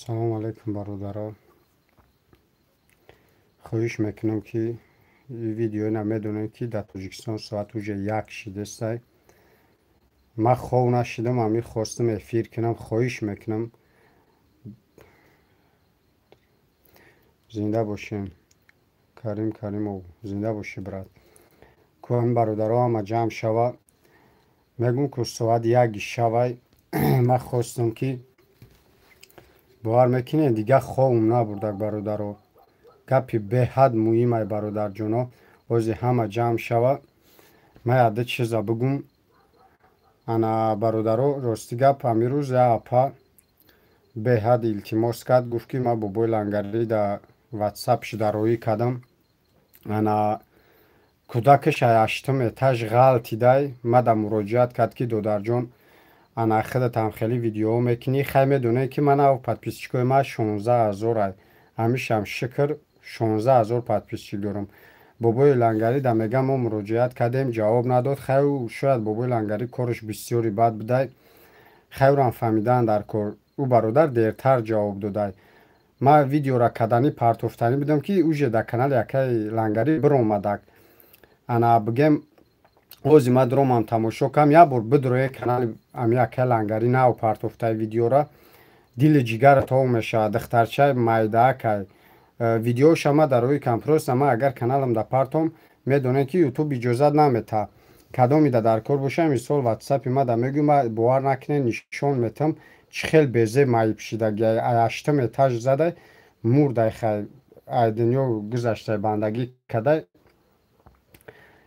سلام علیکم برادران. خواهش میکنم که این ویدیو نمیدونم که در تاجیکستان ساعت وجه 1 شده است. من خواب نشدم، همی خواستم افیر کنم. خواهش میکنم زنده باشین. کریم او زنده باشی برات. که این برادران همه جمع شوه، میگم که ساعت 1 شوه. من خواستم که باور میکنین دیگه خوابم نبرده برادران. گپی به حد مهمه برادر جانا. وزی همه جمع شوه، من عده چیزا بگم. انا برادرو راستی گپ امیروز اپا به حد التماس کرد، گفت که من بابای لنگری در واتساپ شدارویی کردم. انا کودکش هشتم اتاج غلطی دای. من در مراجعت کرد که دودر جان انا خودت هم خیلی ویدیو میکنی، خیلی میدونه که من او پادپیسچیکوی ما 16,000 همیشه هم شکر 16,000 پادپیسچی دارم. بابای لنگری در میگم ما مراجعت کردیم جواب نداد. خیلی شاید بابای لنگری کارش بسیاری بد بوده، خیلی هم فهمیدن در کار. او برادر دیرتر جواب داده. ما ویدیو را کدانی پارتوفتانی بدم که اوجه در کانال یکی لنگری بر اومدک. انا بگم اوزی ما دروم هم تماشا کم یا بر بدروی کانال امی یکی لنگری نو پارتوفتای ویدیو را دیل جیگر تو میشه دخترچه مایده که ویدیو شما در روی کمپروس. اما اگر کانالم در پارتوم میدونه که یوتیوب اجازت نمیده کدامی در کار باشه. مثال واتساپ ما در میگم باور نکنه نشون میتم چه خیلی بیزه مایی پشیده هشتم اتاج زده مرده خیلی دنیا گذشته بندگی کده.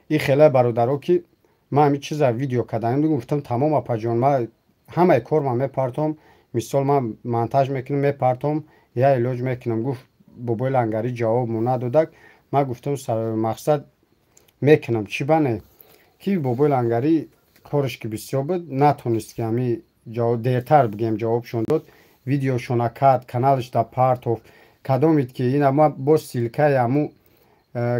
این خیلی برادرو که من همین چیز ویدیو کردن گفتم تمام اپا جان من همه کار من میپارتم. مثال من مونتاژ میکنم میپارتم یا ایلاج میکنم. گفت بابای لنگری جواب مو ندادک. من گفتم مقصد میکنم چی بنه که بابای لنگری کارش که بسیار بود نتونست که همی جواب دیرتر بگیم جوابشون داد. ویدیو شونا کرد کانالش در پارتوف کدامید که این اما با سیلکه همو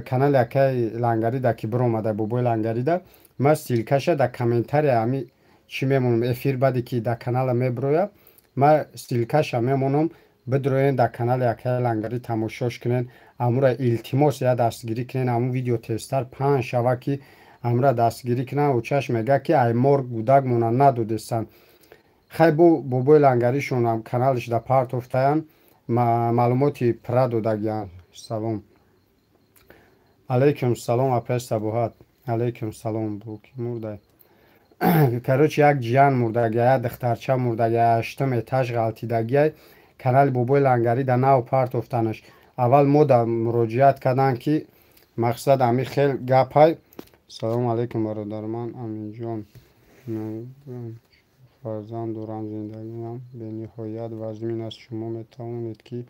کانال یکی لنگری در که بر اومده بابای لنگری ده ما سیلکش در کامنتری همی چی میمونم افیر بدی که در کانال میبرویم ما سیلکش میمونم بدروین در کانال یکی لنگری تماشاش کنین. امورا التماس یا دستگیری کنین. امو ویدیو تستر 5 شوه که امورا دستگیری کنن و چش میگه که ای مرگ بودک مونن ندودستن. خیلی بابای لنگری شون هم کانالش در پارت افتاین معلوماتی پرا دودک. سلام علیکم. سلام اپس تبوهات. علیکم سلام بوکی مرده کروچ یک جیان مرده یا دخترچه مرده یا هشتم اتاج غلطی دگی کانال بابای لنگری در نو پارت افتانش. اول ما در مراجعت کردن که مقصد همی خیلی گپ های. سلام علیکم برادر من امین جان. فرزند دارم زندگیم به نهایت وزمین است. شما میتوانید که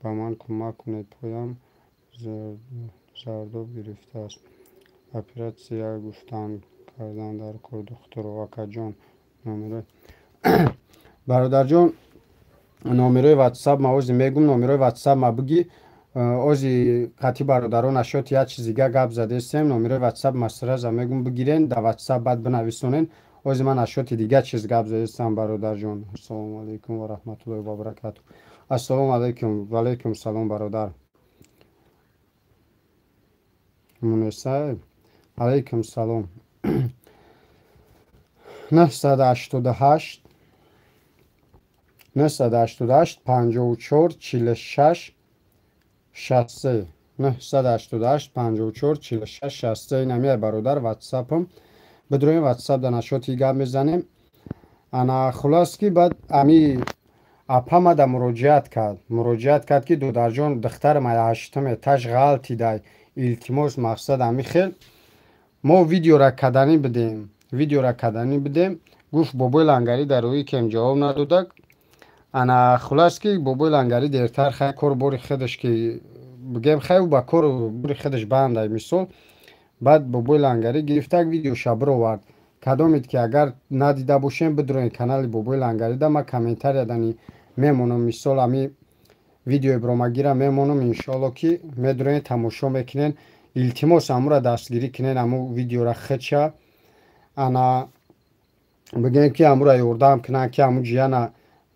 به من کمک کنید. پایم زرداب گرفته است. اپراتسیا گفتن کردن در کار دختر واقع جان. نامره برادر جان نامره واتساپ ما اوزی میگم. نامره واتساپ ما بگی اوزی قطعی برادران نشد یا چیزی گپ زده استیم. نامره واتساپ مسرز میگم بگیرین در واتساپ بعد بنویسونین. اوزی من نشد دیگه چیز گپ زده استم برادر جان. السلام علیکم و رحمت الله و برکاته. السلام علیکم و علیکم سلام برادر مونسه. علیکم سلام. 988 54 46 63 988 54 46 63 این همیه برادر واتساپم. بدروی واتساپ در نشاطی گپ میزنیم. انا خلاص که بعد امی اپا ما در مراجعت کرد که دودر جان دختر ما هشتم تاج غلطی دای التماس مقصد امی خیل ما ویدیو را کدانی بدیم. گفت بابای لنگری در روی کم جواب ندادک. انا خلاص که بابای لنگری دیرتر خیلی کار باری خودش که بگیم خیلی با کار باری خودش بنده مثال بعد بابای لنگری گرفته ویدیو شبر آورد کدامید که اگر ندیده باشین بدرین کانال بابای لنگری ده ما کامنتر یادنی میمونم مثال امی ویدیو برامگیره میمونم انشالله که میدرین تماشا میکنین التماس امو را دستگیری کنین امو ویدیو را خدشه انا بگیم که امو را یوردم کنن که امو جیانا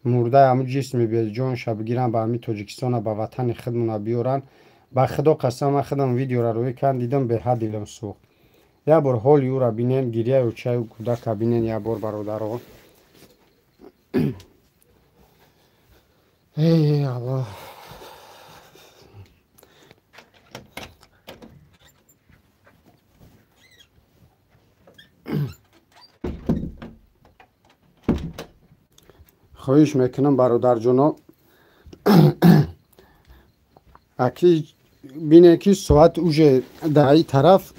مرده امو جسمی به جانش بگیرن به امی تاجیکستان به وطن خودمون بیارن با خدا قسم خودم ویدیو را روی کن دیدم به حد دلم سوخت یا بار حالی او را بینین گریه و چای و کودک بینین یا بار برادرها ای الله خواهش میکنم برادر جانا اکی بینه که ساعت اوجه در این طرف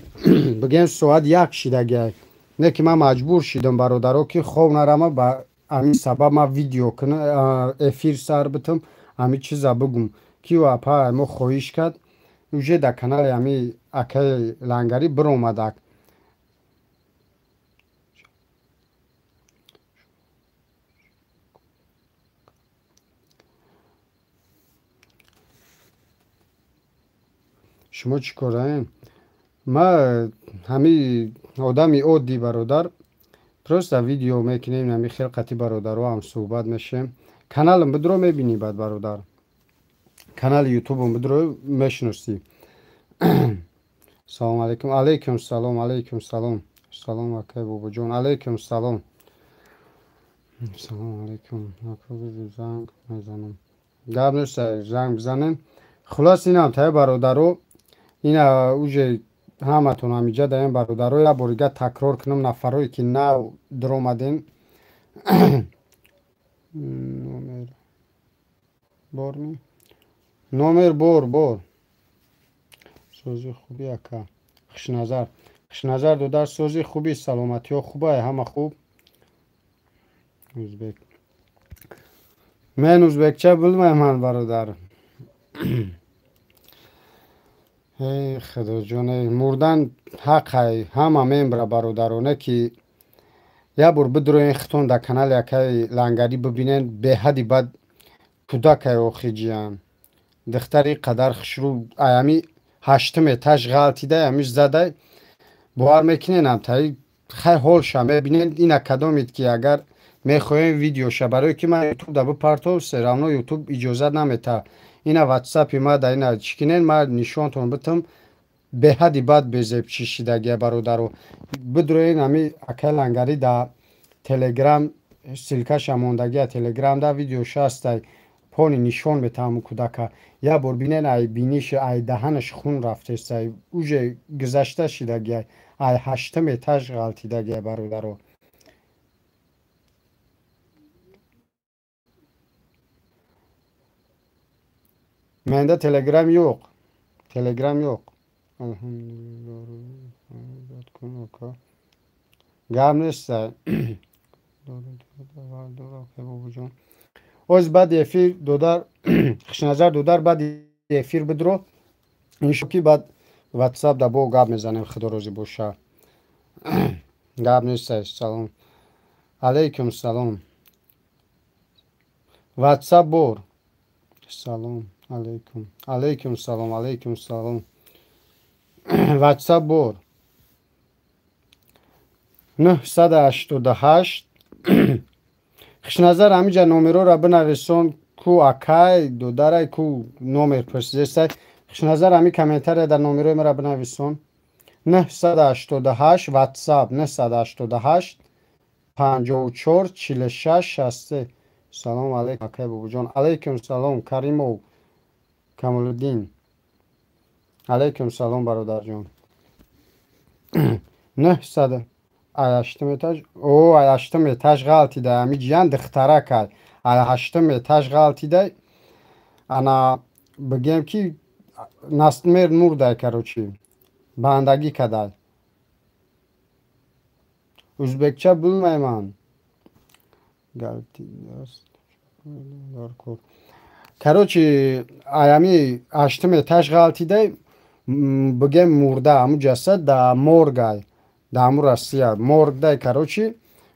بگیم ساعت یک شیدگی نه که من مجبور شدم برادرها که خواب نرمه با همین سبب من ویدیو کنم افیر سر بتم همین چیزا بگم که اپا ما خواهش کرد اوجه در کانال همین اکی لنگری بر اومده شما چی کاره ما همین آدمی عادی برادر پروست ویدیو میکنیم نمی خلقتی برادر هم صحبت میشیم کانالم بدرو میبینی بعد برادر کانال یوتیوبم بدرو میشناسی سلام علیکم علیکم سلام علیکم سلام سلام اکی بابا جان علیکم سلام سلام علیکم زنگ میزنم گرد نیست زنگ بزنیم خلاص این هم تای برادرو این اوجه همتون همیجا در این برادرو یا بارگه تکرار کنم نفرهایی که نه در آمدین نومر بار می نومر بار سوزی خوبی اکا خش نظر دو در سوزی خوبی سلامتی ها خوبه همه خوب ازبک من ازبکچه بلمه من برادر ای خدا جونه مردن حق همه میمبره برادرانه که یا بر بدروین ختون در کانال یکی لنگری ببینین به حدی بد کودک آخی جیان دختری قدر خشرو ایامی هشتم اتاج غلطی ده همیش زده باور میکنین هم تایی خیلی حال شما ببینین این کدامید که اگر میخواین ویدیو شه برای که من یوتیوب دبو پرتو سرامنو یوتیوب اجازه نمیته این واتساپ ما در این چکنین ما نشانتون بتم به حدی بد بزیب چیشیدگی برادرو بدروین همی اکل لنگری در تلگرام سلکه شماندگی تلگرام در ویدیو شسته پانی نشان به تمام کودک یا بار بینین ای بینیش ای دهنش خون رفته سای اوجه گذشته شدگی ای هشتم اتاج غلطیدگی برادرو منده تلگرام yok تلگرام yok گرم نیست از بعد افیر دودار خش نظر دودار بعد افیر بدرو این شکی بعد واتساپ دا با گاب میزنیم خدا روزی باشه گاب نیست سلام علیکم سلام واتساپ بور سلام علیکم علیکم سلام علیکم سلام واتساپ بور 988 خش نظر همینجا نومرو را بنویسون کو اکای دو داره کو نومر پرسیده خش نظر همین کامنتر در نومرو مرا بنویسون 988 واتساپ 988 54 46 60 سلام علیکم اکای بابا جان علیکم سلام کریمو کمالالدین علیکم سلام برادر جان 900 هشتم اتاج او هشتم اتاج غلطی ده همی جیان دختره کرد هشتم اتاج غلطی ده انا بگیم که نستمر نور ده کروچی بندگی کده ازبکچه بلمه من غلطی است короче аями аштум этаж ғалтида бигем мурда аму ҷасад да моргай да аму Россия моргдай короче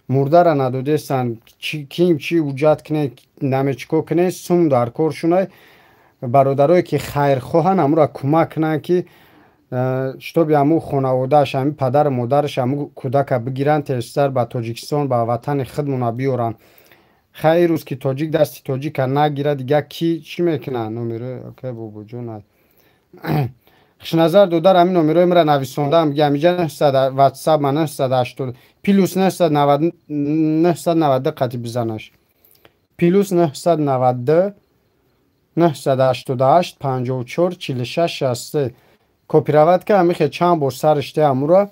мурдара надодестан ким чи уҷат кне наме чико кне сум дар кор шунай бародарое ки хайрхоҳан амура кӯмак кунанд ки штоби аму хонаводааш ами падару модараш аму кӯдака бигиранд тезтар ба Тоҷикистон ба ватани худмона биёранд хайр рӯз ки тоҷик дасти тоҷика нагирад дига ки чӣ мекунад номерои окей бобоҷон хушназар додар ами номероимра нависондам гамиҷа 900 ватсап ма 980 плюс 992 қати бизанаш плюс 992 988 54 46 63 копироватка амихе чанд бор сариште амура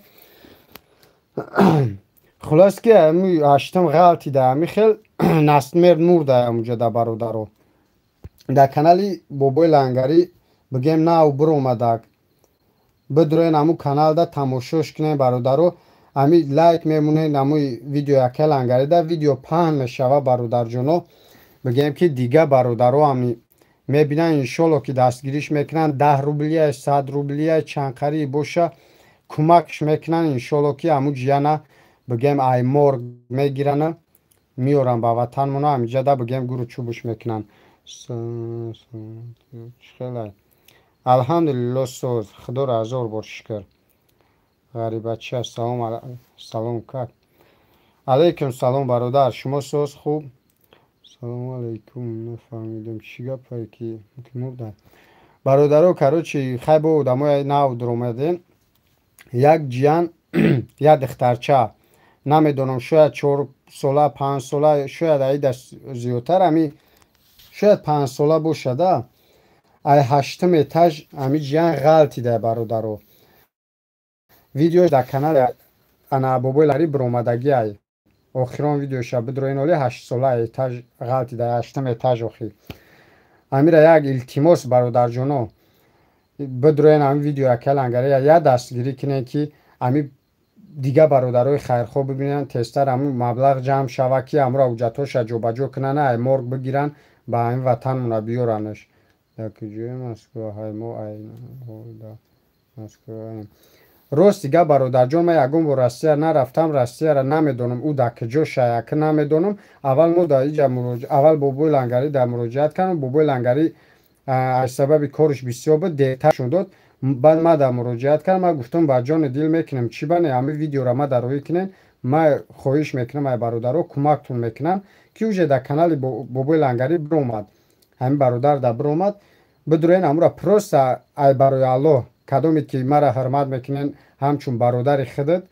خلاص که امی اشتم غلطی ده امی خیل نستمر نور ده اموجه ده برادرو ده کانالی بابای لنگری بگیم ناو برو اومدک بدروین امو کانال ده تماشاش کنه برادرو امی لایک میمونه اموی ویدیو اکه لنگری ده ویدیو پهن میشوه برادر جونو بگیم که دیگه برادرو امی میبینن انشالله که دستگیریش میکنن 10 روبلیه 100 روبلیه چنقری باشه کمکش میکنن انشالله که امو جیانه بگیم ای مرگ میگیرن میارن با وطن مونا همینجا ده بگیم گرو چوبش میکنن خیلی الحمدلله سوز خدا را هزار بار شکر غریبه چه سلام کرد علیکم سلام برادر شما سوز خوب سلام علیکم نفهمیدم چی گپه که مردن برادرو کروچی خیلی بود اما نو درومدین یک جیان یک دخترچه نمیدونم شاید 4 ساله 5 ساله شاید ایده زیادتر امی شاید 5 ساله باشده ای هشتم اتاج امی جیان غلطی ده برادرو ویدیوش در کانال انا بابای لاری برومدگی ای آخران ویدیوش بدروین اولی 8 ساله اتاج غلطی ده هشتم اتاج آخی امی را یک التماس برادر جونو بدروین امی ویدیو اکل انگره یا دستگیری کنه که امی دیگه برادرای خیرخواه ببینن تستر همون مبلغ جمع شوه که امرا اوجتاش جوبجو کنن ای مرگ بگیرن با این وطن مونا بیارنش یکی جوی مسکو های ما ای مسکو راست دیگه برادر جان من یکم با رسیه نرفتم رسیه را نمیدونم او در کجا شایکه نمیدونم اول ما در اینجا اول بابای لنگری در مراجعت کنم بابای لنگری از سبب کارش بسیار بود دیتا شد داد بعد ما در مراجعت کردم ما گفتم با جان دیل میکنم چی بنه همه ویدیو را ما در روی کنین ما خواهش میکنم ای برادرها کمکتون میکنم که اوجه در کانال بابای لنگری برومد همین برادر در برومد بدروین امورا پروست ای برای الله کدومی که مرا حرمت میکنین همچون برادر خودت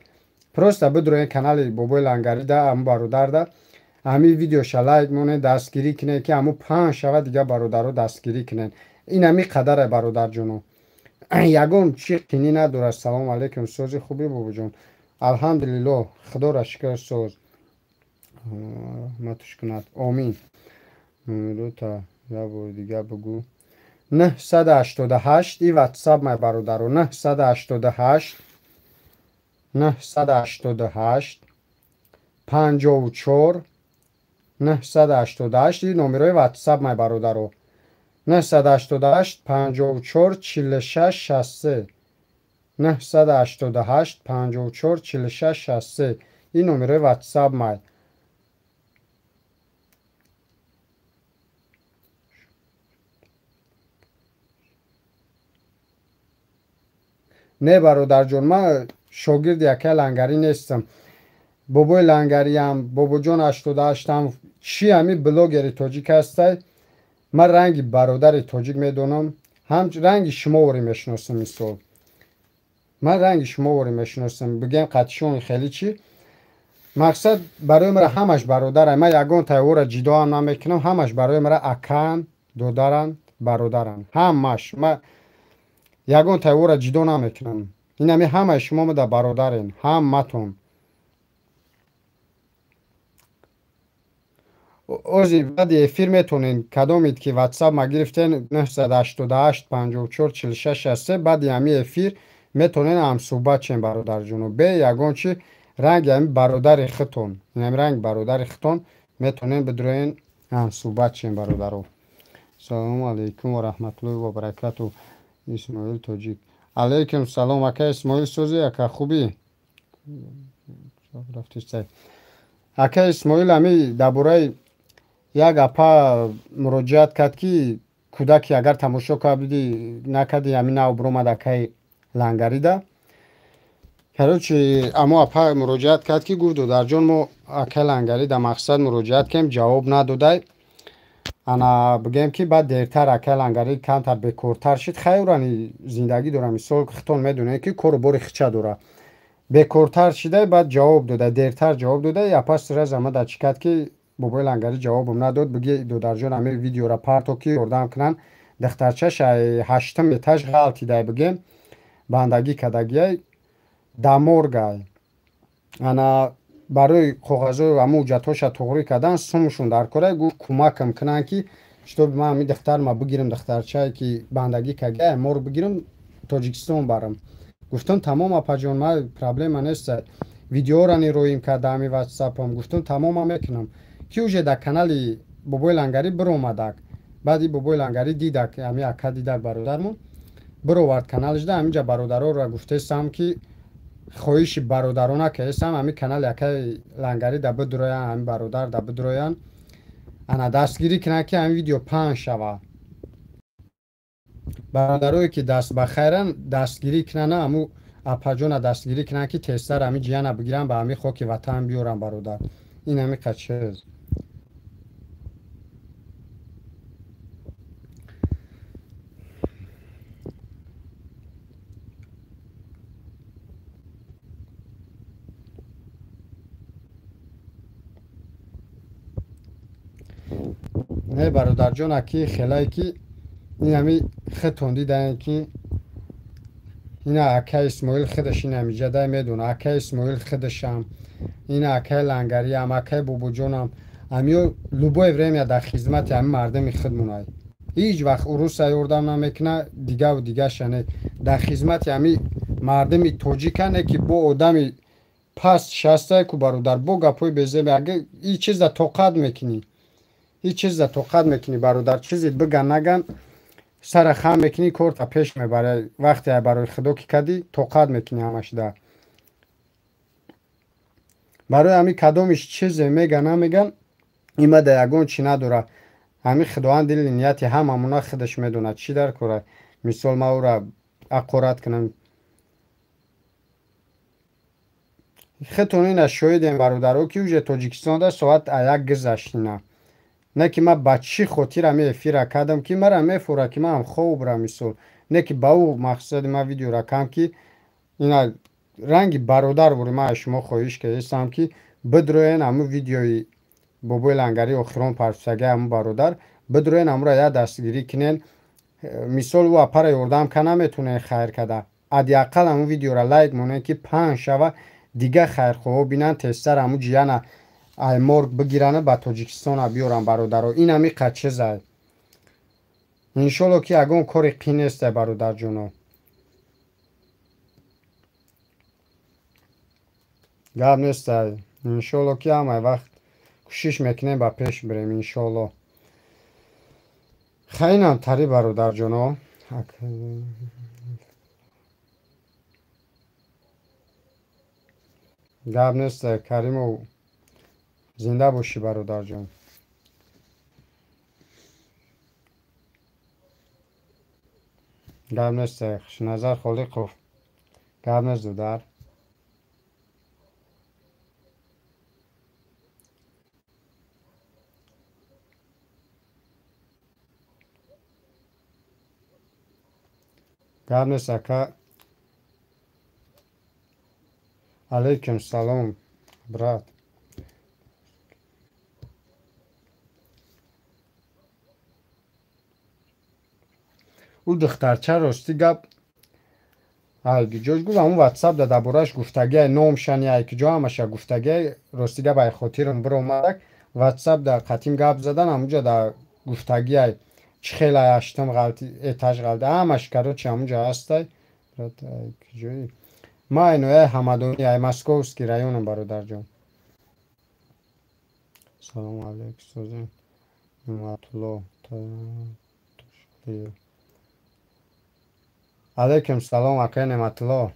پروست بدروین کانال بابای لنگری در هم برادر در همین ویدیو شلایک مونه دستگیری کنه که همو 5 شوه دیگه برادرها دستگیری کنن این همی قدر برادر جونو یگون چی قینی نداره سلام علیکم سوزی خوبی بابا جون الحمدلله خدا را شکر سوز متوش کند آمین دو تا یا بار دیگه بگو 988 ای واتساپ مای برادرو 988 54 988 ای نمره واتساپ مای برادرو 988 54 46 63 988 54 46 63 این نمره واتساپ مای نه برادر جون من شاگرد یکه لنگری نیستم بابای لنگری هم بابا جون 88 هم چی همی بلوگری تاجیک هسته من رنگ برادر تاجیک میدونم هم رنگ شما وری میشناسم مثال من رنگ شما وری میشناسم بگم قطشون خیلی چی مقصد برای مرا همش برادرم من یگان تایورا جدا هم نمیکنم همش برای مرا اکان دودارن برادرن همش من یگان تایورا جدا نمیکنم این همه شما در برادرین همتون اوزی بعد افیر میتونین کدامید که واتساپ ما گرفتین 988 54 46 63 بعد همی افیر میتونین هم صحبت چین برادر جونو به یگان چی رنگ همی برادر خطون این رنگ برادر خطون میتونین بدروین صحبت چیم برادرو. سلام علیکم و رحمت الله و برکاته. اسماعیل تاجیک. علیکم سلام اکا اسماعیل سوزی اکا خوبی؟ اکا اسماعیل همی درباره یک اپا مراجعت کرد که کودکی اگر تماشا کردی نکردی همین نو برومد اکای لنگری ده. هرچی اما اپا مراجعت کرد که گفت در جان ما اکای لنگری ده مقصد مراجعت کردیم جواب نداده. انا بگم که بعد دیرتر اکای لنگری کمتر بکورتر شد. خیلی زندگی داره مثال خطون میدونه که کار باری خچه داره. بکورتر شده بعد جواب داده دیرتر جواب داده یا پس رز اما در چکت که بابای لنگری جوابم نداد بگی دو درجان همه ویدیو را پرتو که اردم کنن دخترچش هشتم اتاج غلطی ده بگیم بندگی کدگی دامورگای انا برای کاغذای امو جاتوش توغری کردن سومشون در کره گفت کمکم کنن که شتو من می دختر ما بگیرم دخترچه که بندگی کگه ما رو بگیرم تاجیکستان برم. گفتم تمام اپا جان ما پرابلم نیست ویدیو را نیرویم که دامی واتساپ هم گفتم تمام میکنم که اوجه در کانال بابای لنگری برو اومدک بعدی بابای لنگری دیدک همی اکا دیدک برادرمون برو ورد کانالش ده همینجا برادرها را گفته سم که خواهش برادرانه که هستم همی کانال اکا لنگری ده بدرویان همی برادر ده بدرویان انا دستگیری کنه که همی ویدیو پنج شوه برادرایی که دست بخیرن دستگیری کنن امو اپا جان دستگیری کنن که تستر همی جیان بگیرن به همی خاک وطن بیارن برادر این همی قچز نه برادر جان اکی خیلی که این همی خود تندی دهن که این اکا اسماعیل خودش این همی جده میدونه اکا اسماعیل خودش هم این اکا لنگری هم اکا بابو جان هم همی لوبای وریم یا در خدمت همی مردم خودمونای هیچ وقت اروس ایوردم نمیکنه دیگه و دیگه شنه در خدمت همی مردم توجیکنه که با آدمی پس شسته که برادر با گپوی بزه اگه این چیز در توقت میکنی این چیز در توقت میکنی برادر چیزی بگن نگن سر خم میکنی کارت پیش میبره وقتی برای خدا که کدی توقت میکنی همش ده برای همی کدامش چیز میگن نمیگن ایما ده یگون چی نداره همی خداوند دل نیتی هم همونا خودش میدونه چی در کره مثال ما او را اقارت کنم خطون این شاید برادرها که اوجه تاجیکستان ده ساعت یک گذشت نه که من بچی خاطر همه افیر کردم که مرا میفوره که من هم خوب را مثال نه که با او مقصد ما ویدیو را کم که اینا رنگ برادر بوری من شما خواهش که هستم که بدروین همو ویدیوی بابای لنگری اخران پرسگه همو برادر بدروین همو را یا دستگیری کنین مثال او اپر یوردم که نمیتونه خیر کده ادی اقل همو ویدیو را لایک مونه که 5 شوه دیگه خیر خواه بینن تستر همو جیانه ای مرگ بگیرنه با تاجیکستان بیارن برادر این همی قچه زد انشالله که اگه اون کار قی نیست برادر جونو گرد نیست انشالله که همه وقت کشش میکنیم با پیش بریم انشالله خیلی هم تری برادر جونو گرد نیست کریم و زنده باشی برادر جون گرد نیست خوش نظر خالی خوف گرد نیست دودر گرد نیست که علیکم سلام برات او دخترچه راستی گپ ایکی جاش گفت همون واتساپ ده درباره‌اش گفتگی نامشن یا ایکی جا همش گفتگی راستی گپ ای خاطرم برو اومدک واتساپ ده قدیم گپ زدن همونجا ده گفتگی چه خیلی هشتم غلطی اتاج غلطی همش کرده چه همونجا هسته جایی ما اینوی همدانی ای مسکوسکی رایونم برادر جان سلام علیکم سوزن نعمتالله علیکم سلام اکای نعمتالله.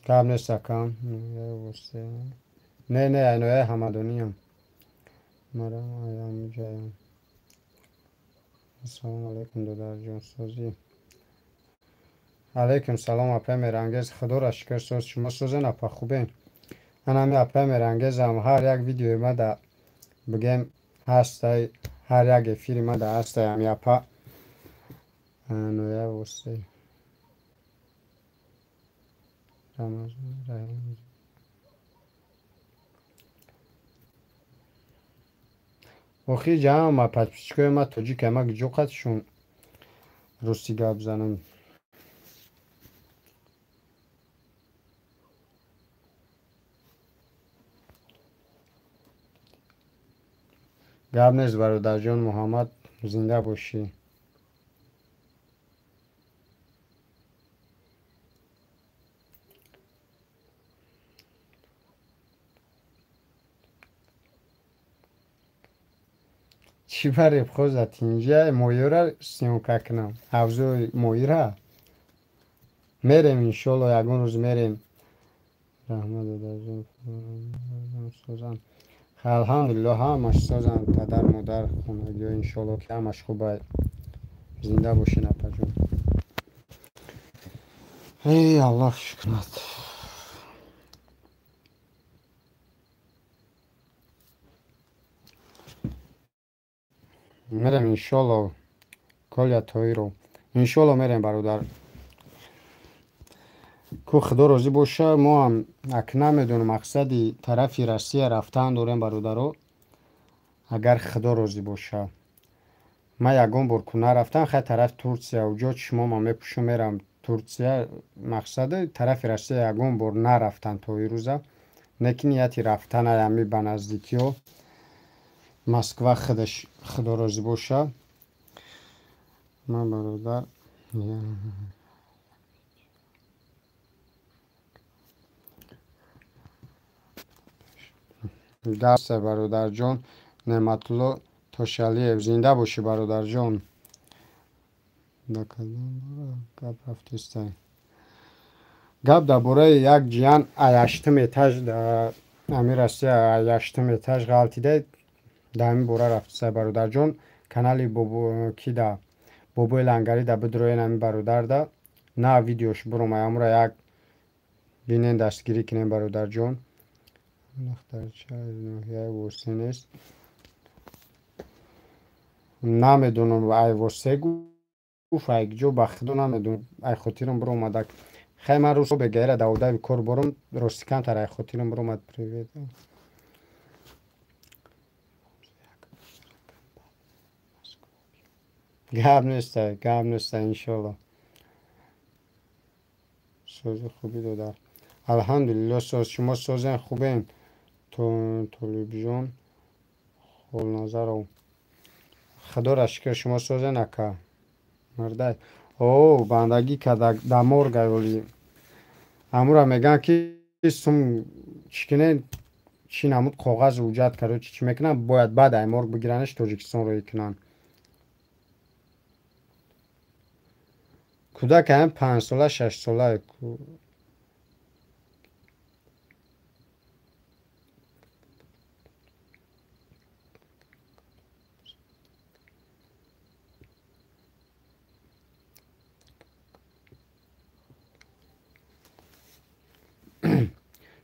گپ نیست اکام. نه نه اینوی همدانی هم مرا آیم جایم. السلام علیکم دادر جان سازی. علیکم سلام اپای میرانگیز. خدا را شکر ساز شما سازن اپا خوبین. من همی اپای میرانگیز هم هر یک ویدیو ما دا بگیم هسته هر یک فیلم ما دا هسته همی اپا نویه وسته رمضان اخی جمع ما پچ پیچکوی ما توجی که ما جو قدشون روسی گاب زنم. گاب نیست برادر جان محمد زنده باشی. چی برای بخوزد اینجا مویره سیون که کنم حوزو مویره میریم انشالله یکون روز میریم. رحمت دادر سازن الحمدلله همش سازن پدر مادر خونگی انشالله که همش خوبه. زنده باشین اپا جون. ای الله شکرت. میریم انشالله کل توی رو انشالله میریم برادر. که خدا راضی باشه. ما هم اک نمیدونم مقصدی طرفی روسیه رفتن داریم برادرو. اگر خدا راضی باشه من یکم بار کنه رفتن خیلی طرف ترکیه و جا شما ما میپوشم میرم ترکیه. مقصد طرف روسیه یکم بار نرفتن تا این روزه. نکی نیتی رفتن همی به نزدیکی و مسکو خودش خدا راضی باشه. من برادر دست برادر جان نعمتالله تاشالیف زنده باشی برادر جان. گپ رفتیسته گپ درباره یک جیان ایشتم اتاج در امیر راستی ایشتم اتاج غلطیده در همین بوره رفتیسته برادر جان. کانالی بابو کی دا بابوی لنگری دا بدروین همین برادر دا نه ویدیوش برو ما یک بینین دستگیری کنیم برادر جان. نختر چای نوحیه ورسی نیست نمیدونم ای ورسی گفت ای جو بخدو نمیدونم ای خاطرم برو اومدک. خیلی من روز بگیره دوده کار برم رستیکم تر ای خاطرم برو اومد پریوید. گپ نیسته انشالله سوز خوبی دادر. الحمدلله سوز شما سوزن خوبین تلویزیون خول نظر و خدا را شکر شما سوزن اکا مرده. او بندگی که در مرگ اولی امورا میگن که سم چکنه چی نمود کاغذ وجود کرد چی میکنن باید بعد ای مرگ بگیرنش تاجیکستان رو کنن. کودک هم 5 ساله 6 ساله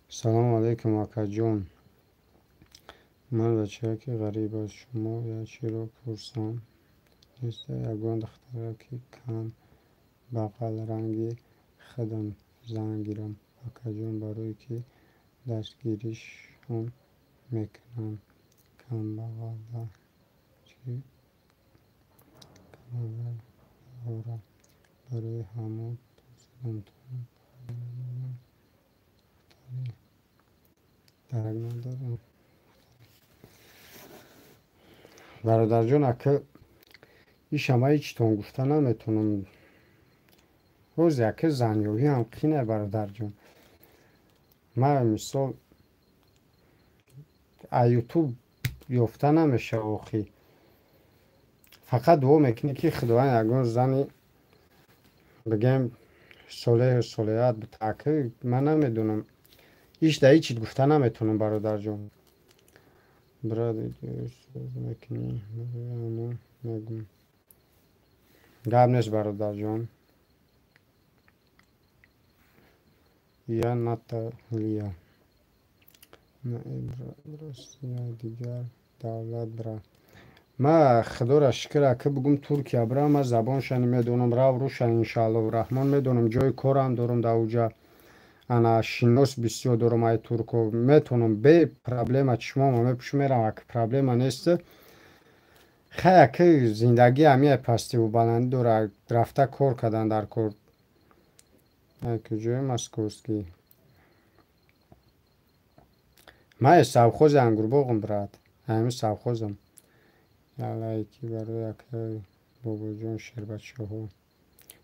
سلام علیکم اکا جون. من بچه که غریب از شما یا چی رو پرسم نیست یکان دختره که کم بغل رنگی خودم زن گیرم اکا جون برای که دستگیریش هم میکنم کم بغل ده چی کم بغل برای همون پرسیدم درک ندارم برادر جون اکا این شما هیچتون گفتن نمیتونم روز یک زنیوی هم خینه برادر جون. من مثال یوتیوب یافته نمیشه آخی. فقط دو میکنی که خداوند اگر زنی بگم صلیحات به تاکید من نمیدونم. هیچ دایی چیت گفته نمیتونم برادر جون. برادر میکنی میگم گاب نیست برادر جون. یا ناتالیا روسیه دیگر دولت برا ما خدا را شکر که بگم ترکیه برا ما زبانشان میدونم را و روشن انشالله و رحمان میدونم جای کارم دارم در اوجا انا شناس بسیار دارم ای ترکو میتونم به پرابلم چشما ما میپوش میرم اگه پرابلم نیست خیلی که زندگی همیه پستی و بلندی داره رفته کار کردن در کار کجای مسکوسکی من سوخوز انگور باغم برات همین سوخوزم لایکی برای که بابا جون شربت شهو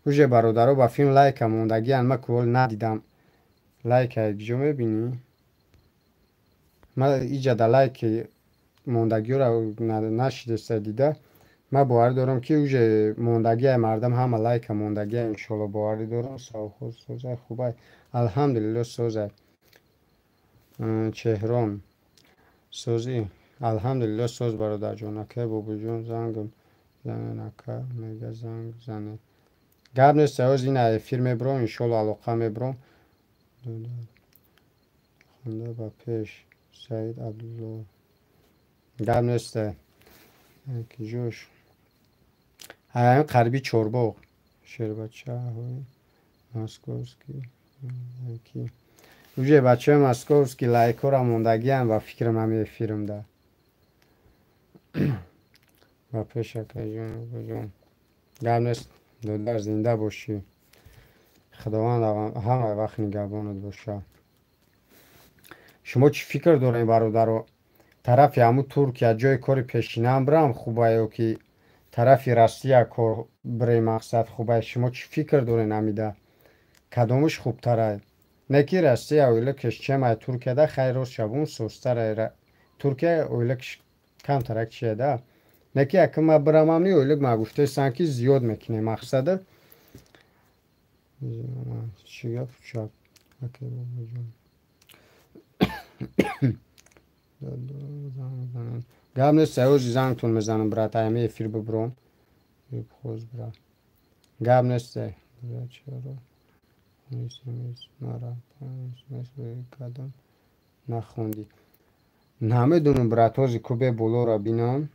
اوجه برادرها با فیلم لایک هم موندگی ما کول ندیدم لایک یک میبینی من ایجا در لایک موندگی رو نشیده دیده من باور دارم که اوجه موندگی مردم همه لایک موندگی انشالله باوری دارم سوخوز سوزه خوبه الحمدلله سوزه چهران سوزی الحمدلله سوز برادر جون اکه بابا جون زنگم زنه نکه میگه زنگ زنه گرد نیست از این فیلم برام انشالله علاقه میبرم خونده با پیش سعید عبدالله گرد نیست که جوش این قربی چورباغ شیر بچه های مسکوسکی اوجه بچه های مسکوسکی لایکو را موندگی هم و فکرم همه فیلم ده و پیش اکه جون گرد نیست دو زنده باشی خداوند همه وقت نگهبانت باشه شما چی فکر دارین برادر طرف همون ترکیه جای کار پیشینه هم برم خوبه یا که طرف راستی کار برای مقصد خوبه شما چی فکر دارین امیده کدامش خوبتره نکی راستی اویله کش چه مای ترکیه ده خیر روز شبون سوستره ترکیه اویله کش کم ترک چیه ده نکی اکه ما برم هم نی اویله ما گفته سانکی زیاد میکنه مقصده چی گفت شد اکه بابا جون گرم نیست اوزی زنگتون میزنم برات همه فیر ببرم خوز برات گرم نیست چرا مرا کدام نخوندی همه دونم برات هازی کوبه بولو را بینم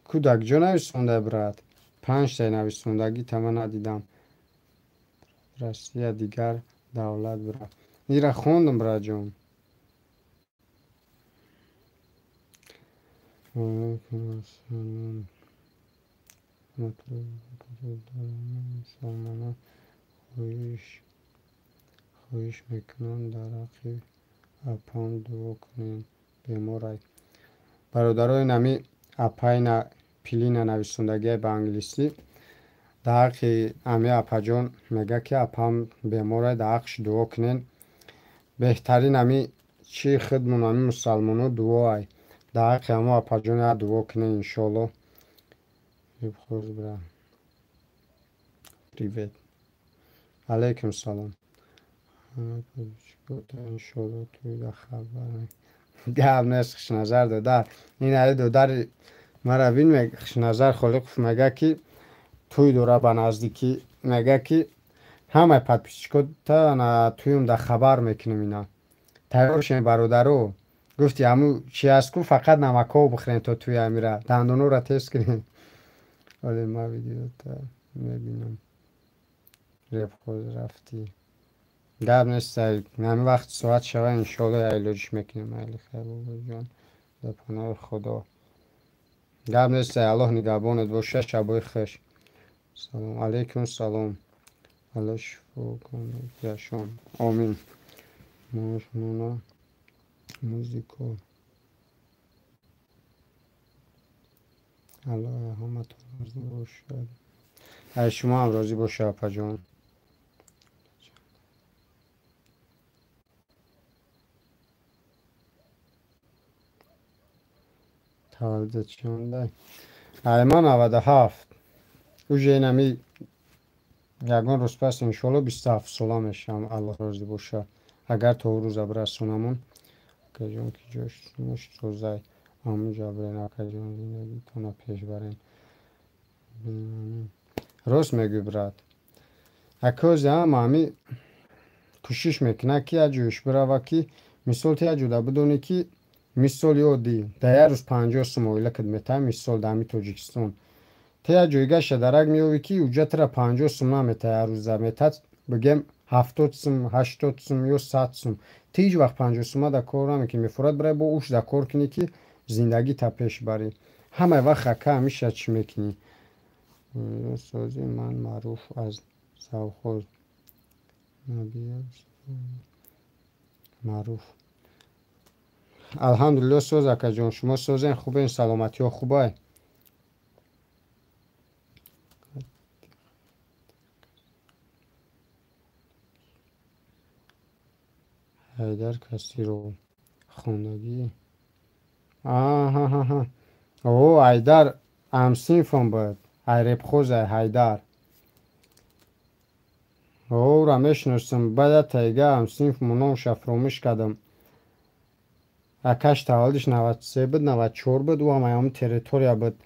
کودک جا نویسونده برات 5 تا نویسوندگی تمام ندیدم راستی دیگر دولت برات این را خوندم برات جون سلمان خویش میکنن در حقی اپام دو کنین بیمورای برادرای نمی اپای پیلین نویسندگی به انگلیسی در حقی امی اپا جون میگه که اپام بیمورای در حقش دو کنین بهترین امی چی خدمون امی مسلمانو دوای در حقی اما اپا جون دو کنین انشالله خوز برا پریوت علیکم سلام انشالله توی در خبر گم نیست خش نظر داده این علی دادر مرا بین خش نظر خالق مگه که توی دوره به نزدیکی مگه که همه پد پیش تا تویم در خبر میکنیم اینا تیارشین برادرو گفتی همو چی از کو فقط نمکاو بخورین تا توی امیره دندونو را تست کنین ولی ما ویدیو تا میبینم ریب خود رفتی گرم نیست همه وقت ساعت شوه انشالله علاجش میکنیم علی خیر بابا جان در پناه خدا گرم نیست الله نگهبانت باشه شبای خوش سلام علیکم سلام الله شفا کنه یشان آمین ماشمونا موزیکو الله همتون راضی باشد. شما هم راضی باشه اپا جان. تولدت چنده؟ ما 97 او جینمی یگان روز پس انشالله 27 ساله میشم. الله راضی باشه. اگر تا روز برسونمون که جان که جاش مش روزای همونجا برین اکا جان زندگی تونه پیش برین. راست میگی برات. اکوز هم همی کوشش میکنه که یه جوش برا که مثال تیا جوده بدونی که مثال یادی در روز 50 سمویله کدمته مثال دامی توجیکستان تیا جویگه شدرک میوی که اوجت را 50 سم نمیته هر روز میتد بگم 70 سم 80 سم یا 100 سم تیج وقت 50 سم در کار نمی که میفراد برای با اوش در کار کنی که زندگی تا پیش بری همه وقت خکه همیشه چی میکنی سازی من معروف از سوخوز معروف الحمدلله سوز اکا جان شما سوزین خوبه این سلامتی ها خوبه هیدر کسی رو خواندگی آها او هیدر همسینفم بود ایرب خوزه هیدر او را میشنستم بعد تایگه همسینف منام شفرومش کردم اکش تولدش 93 بود 94 بود و همه تریتوریا بود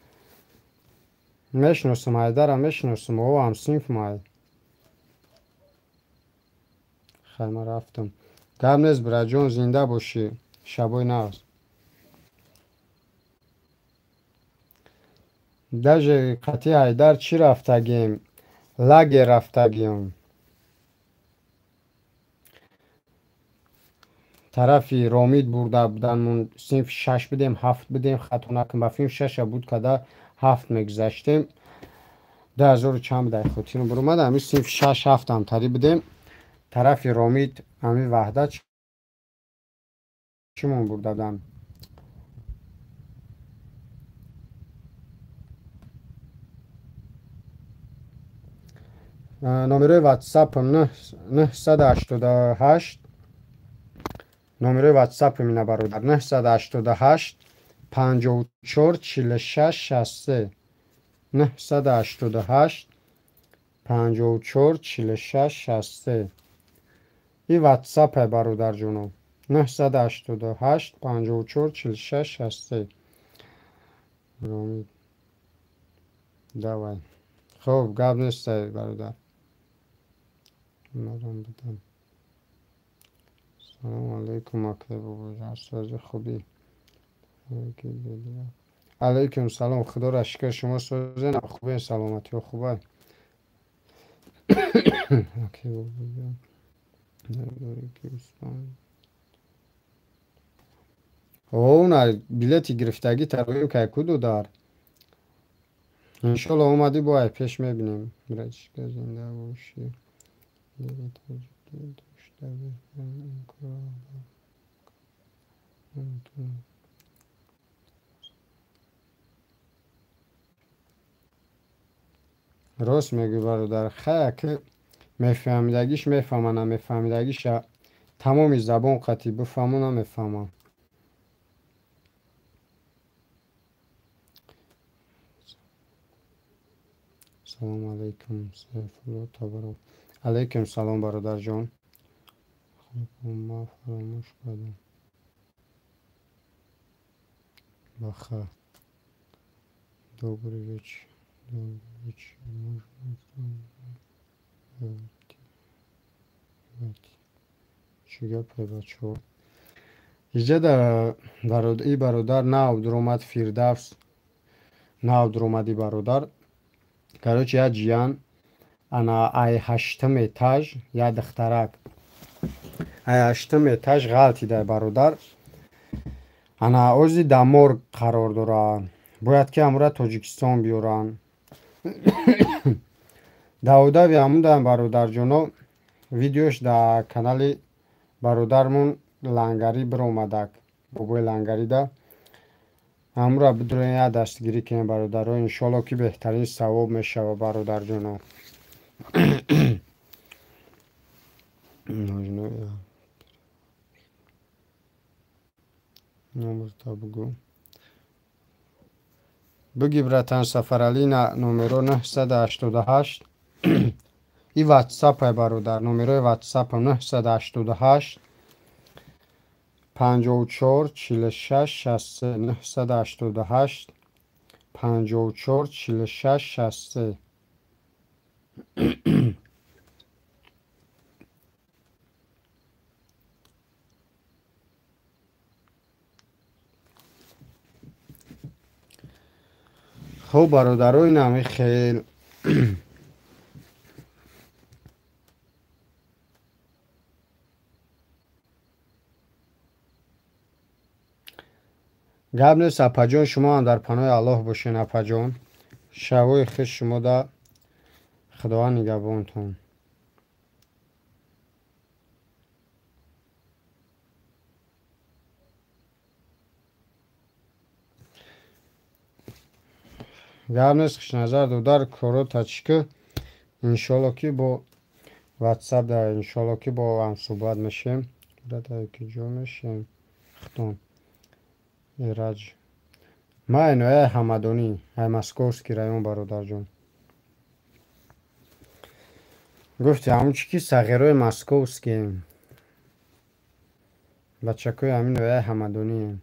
میشنستم هیدر هم میشنستم او همسینف مای خیلی رفتم گرم نیست برای جان زنده باشی شبای ناز دژ قطعی هیدر چی رفتگیم لگ رفتگیم طرفی رامید برده بودن صنف 6 بدیم 7 بدیم خطا نکن با فیلم 6 بود که 7 میگذشتیم 10,000 چند بده خودتون برو اومد همی صنف 6 7 هم تری بدیم طرفی رامید همی وحدت چیمون برده بودن نمره واتساپ 988 نمره واتساپ مینه برادر 988 54 46 63 988 54 46 63 این واتساپ برادر جونم 988 54 46 63 давай خب گپ نیست برادر مردم بدم سلام علیکم اکبر بابا جان ساز خوبی علیکم سلام خدا را شکر شما سوزن خوبه سلامتی و خوبه اون بلیتی گرفتگی تقویم که کدو دار انشالله اومدی باید پیش میبینیم برایش که زنده باشی راست میگی برادر خیلی که میفهمیدگیش میفهمم نمیفهمیدگیش تمامی زبان قطعی بفهمم نمیفهمم سلام علیکم سیف الله تبارک علیکم سلام برادر جان ما فراموش کردم بخیر دوباره چی گپه بچه ها اینجا ای برادر نو درآمد فیردوس نو درآمدی برادر короче я جیان انا ای هشتم اتاج یا دخترک ای هشتم اتاج غلطی ده برادر انا اوزی дамор قرار دارن باید که امورا تاجیکستان بیارن داودا و همون دارن برادر جانو ویدیوش در کانال برادرمون لنگری بر اومدک بابای لنگری ده امرا بدون یه دستگیری کنیم برادر. انشالله که بهترین ثواب میشه و برادر جان. بگو بگی براتن سفرعلی نمره 988 این واتساپ های برادر. نمره واتساپ 988 54 46 63 988 54 46 63. خب برادرای نمی خیل گب نیست. اپا جان شما هم در پناه الله باشین. اپا جان شبای خوش شما در خداوند نگهبانتون. گب نیست. خوش نظر دو در کارو تچکه انشالله که با واتساپ در انشالله که با هم صحبت میشیم. در که جا میشیم خطان ایرج ما اینوه همدانی های مسکوسکی رایون برادر جان. گفتی همون چی که صغیروی مسکوسکی بچه که همین نوه همدانی.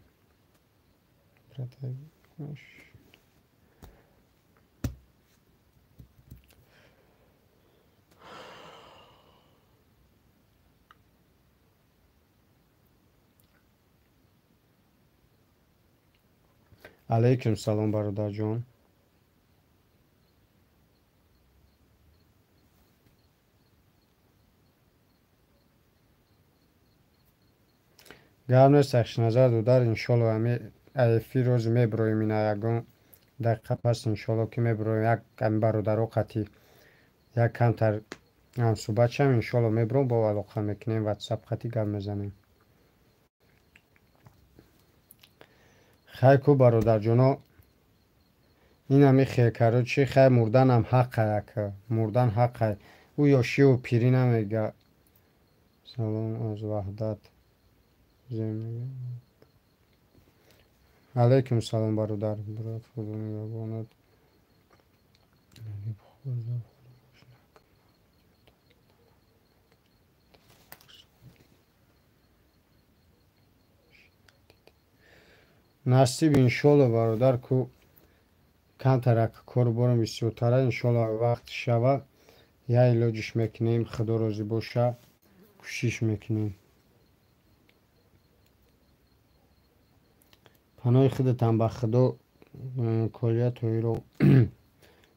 علیکم سلام برادر جان. گرم نیست. اخش نظر دو در انشالله همی ایفی روز میبرویم اینا یکون دقیقه پس انشالله که میبرویم یک کم برادر و قطی یک کمتر هم صحبت شم انشالله میبرویم با علاقه میکنیم واتساپ قطی گم میزنیم. خیلی کو برادر جانا این همی خیکرو چی خیلی مردن هم حقه. یک مردن حقه. او یاشی و پیری نمیگه. سلام از وحدت زمین. علیکم سلام برادر. برات خدا نگهبانت. نصیب انشالله برادر کو کم ترک کار برم بسیارتره انشالله وقت شوه یا علاجش میکنیم. خدا راضی باشه کوشش میکنیم. پناه خودتان به خدا کالیت و رو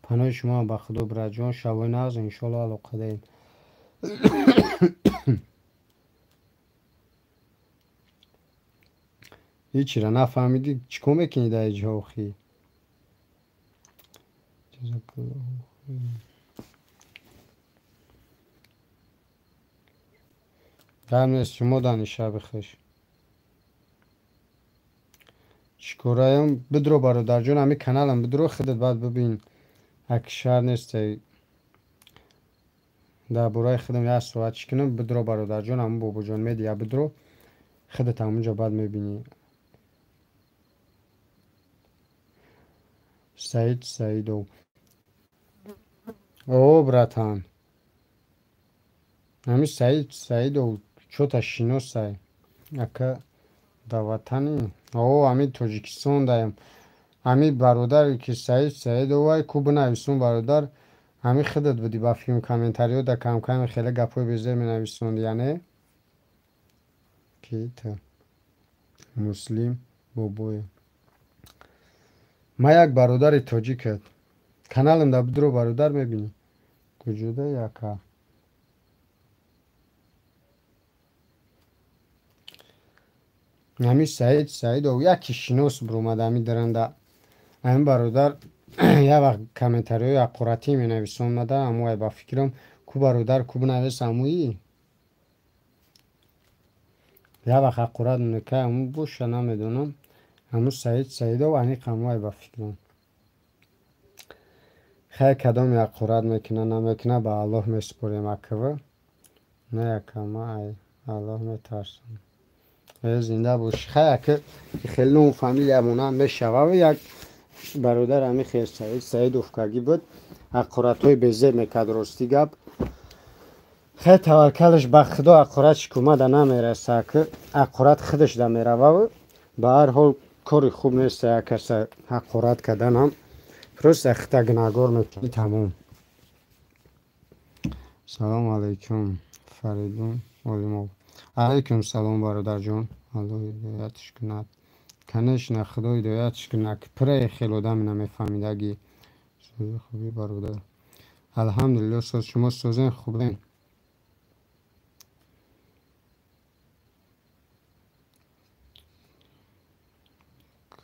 پناه شما به خدا برای جان شبای ناز انشالله علاقه داریم. هیچی را نفهمیدی چیکار میکنی در اینجا آخی؟ گرم نیست. شما دانی شب خوش. چیکارایم بدرو برادر جان. همی کانالم بدرو خودت بعد ببین اکشر نیست در برای خودم یه صحبت کنم. بدرو برادر جان همون بابا جان میدی یا بدرو خودت همونجا بعد میبینی. سعید او براتان همی سعید او چوتا شینو سعید اکا دا وطنی او همی توجیکستان دایم. همی برادر که سعید او کو بنویسون برادر همی خودت بدی با فیلم کامنتاریو دا کم کم خیلی گپوی بیزه می نویسون یعنی کی تا مسلم بابوی ما یک برادر تاجیکت کانالم دا بدرو برادر میبینی کجوده یکا همی سعید او یکی شنوس برومد همی درنده همی برادر یه وقت کامنتاریو اقوراتی می نویسون مده همو با فکرم کو برادر کو بنویس همویی یه وقت اقورات نکه همو بوشه نمیدونم همون سعید و انی قموی با فکرم خیلی کدام یک قرد میکنه نمیکنه به الله میسپریم اکوه نه یکم ای الله میترسم زنده باش خیلی که خیلی اون فامیلی همونه میشوه و یک برادر همی خیلی سعید افکاگی بود اقورت های بزر میکد راستی گپ خیلی توکلش به خدا اقورتش کمه ده نمیرسه که اقورت خودش ده میروه و به هر حال کاری خوب نیست یک کس اقورت کردن هم پروست اخته گناهگار میکنی تمام سلام علیکم فریدون علمو علیکم سلام برادر جان الله هدایتش کند کنش نه خدا هدایتش کنه که پره خیلی آدم نمیفهمیدگی سوزه خوبی برادر الحمدلله سوز شما سوزن خوبین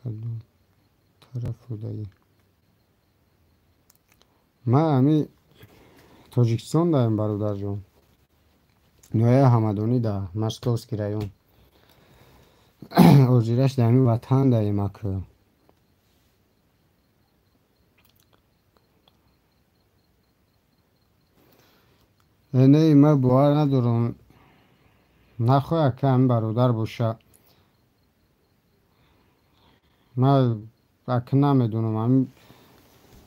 کدوم طرف بودایی من همی تاجیکستان دارم برادر جان نویه همدانی ده مسکوسکی رایون اوزیرش در همی وطن داریم اکو نه من باور ندارم نخواهد که هم برادر باشه من اک نمیدونم هم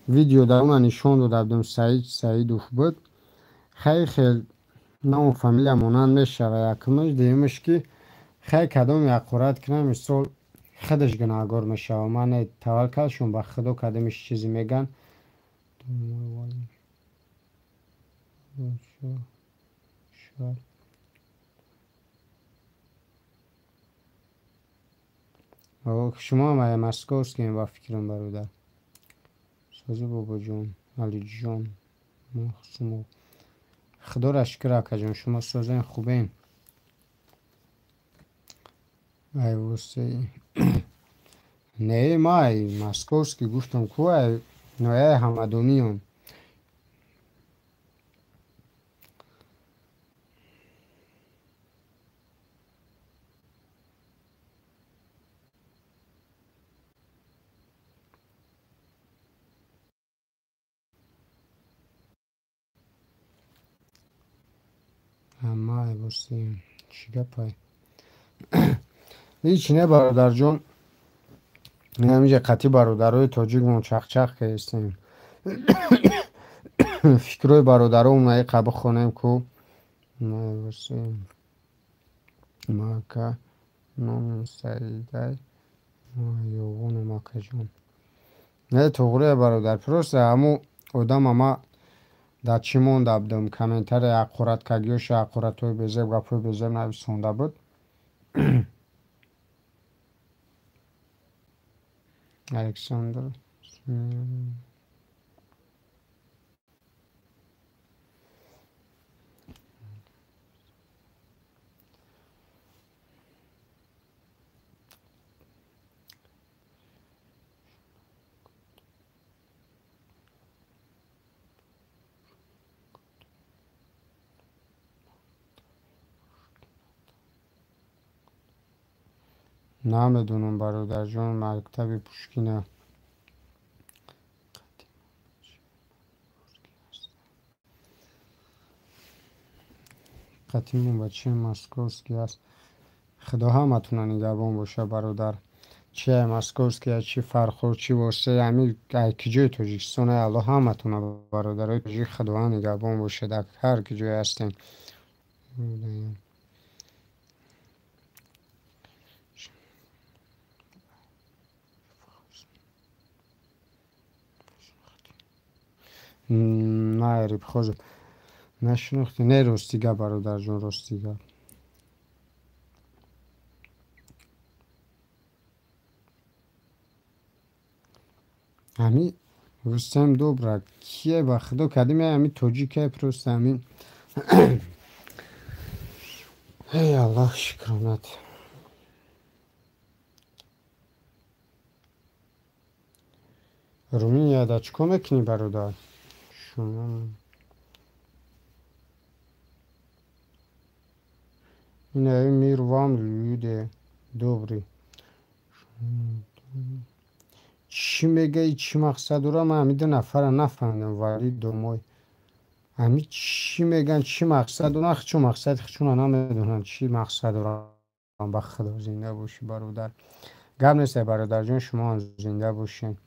ویدیو در اون نشون دادم سعید اوف بود خیلی نه اون فامیلی همونان میشه و یکمش دیمش که خیلی کدام یک قرد کنه مثل خودش گناهگار میشه و من توکلشون به خدا کدامش چیزی میگن شما هم مسکوست که با فکرم برادر سازه بابا جان علی جان شما خدا را شکر اکا جان شما سازن خوبین ای واسه نه ما ای مسکوست که گفتم که ای نویه همدانی هم اما ای واسه چیگه پای هیچ نه برادر جان همیشه قطعی برادرای تاجیک من چخ که هستیم فکروی برادر اون نایی قبل خونیم که ما واسه ما که نام سعیده ما یوغون ما که جان نه توغره برادر پروسه همو آدم اما در چی مونده بودم کمنتر اقورت کگیوش اقورت های بزر گفت بزر نویسونده بود الکساندر نمیدونم برادر جان مکتب پوشکینه قدیمون بچه مسکوسکی هست خدا همتون نگهبان باشه برادر چه مسکوسکی چی فرخور چی واسه همین کجای تاجیکستان الله همتون برادرای تاجیک خدا نگهبان باشه در هر کجای هستین نه ریب خوز نشناختی نه رستیگه برادر جون رستیگه همی رستم دوبرک کیه با خدا کدیمه همی تاجیکه پروست همین ای الله شکرانت رومی یاده چکو میکنی برادر شما این همی میروام لیوده دوبری چی میگه چی مقصد رو من همین 2 نفر نفهمیدم ولی دومای همین چی میگن چی مقصد رو چون مقصد خودشون نمیدونن چی مقصد رو به خدا زنده باشی برادر گم نیست برادر جان شما زنده باشین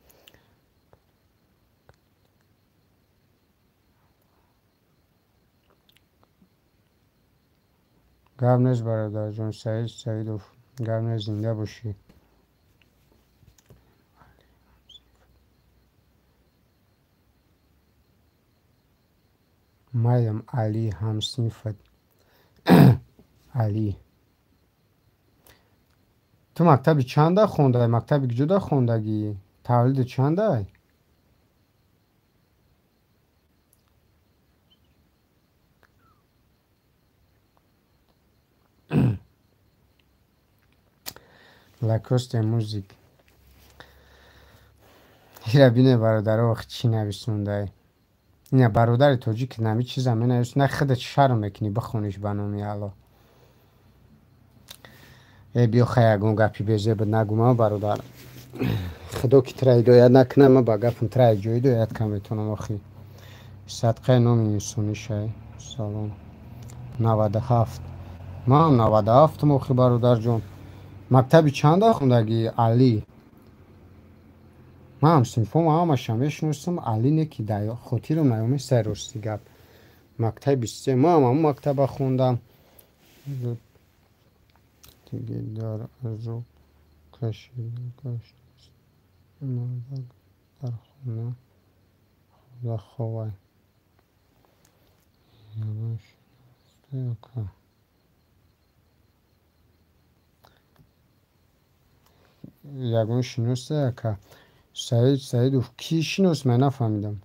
گم نیست برادر جان سعید و گم نیست زنده باشی مایم علی هم صنفت علی تو مکتب چنده خونده مکتب جدا خوندگی تولد چنده لاکوست موزیک هیرا بینه برادر وقت چی نویسونده نه برادر توجی که نمی چیز همه نویس نه خودت شرم میکنی بخونیش بنامی الله ای بیا خیلی گپی بیزه بد نگو برادر خدا که ترای دوید نکنه ما با گفم ترای جوی دوید که میتونم آخی صدقه نومی سونی شای سلام 97 ما هم 97 موخی برادر جون مکتبی چند خوندگی علی ما هم سنفوم همش هم میشنوستم علی نکی دایا خودی رو نیومی سر رستی گپ مکتب 23 ما هم همون مکتب خوندم دیگه دار ازو کشید مادر در خونه خدا خواه یواش که یگون شنوسته که سعید و کی شنوس من نفهمیدم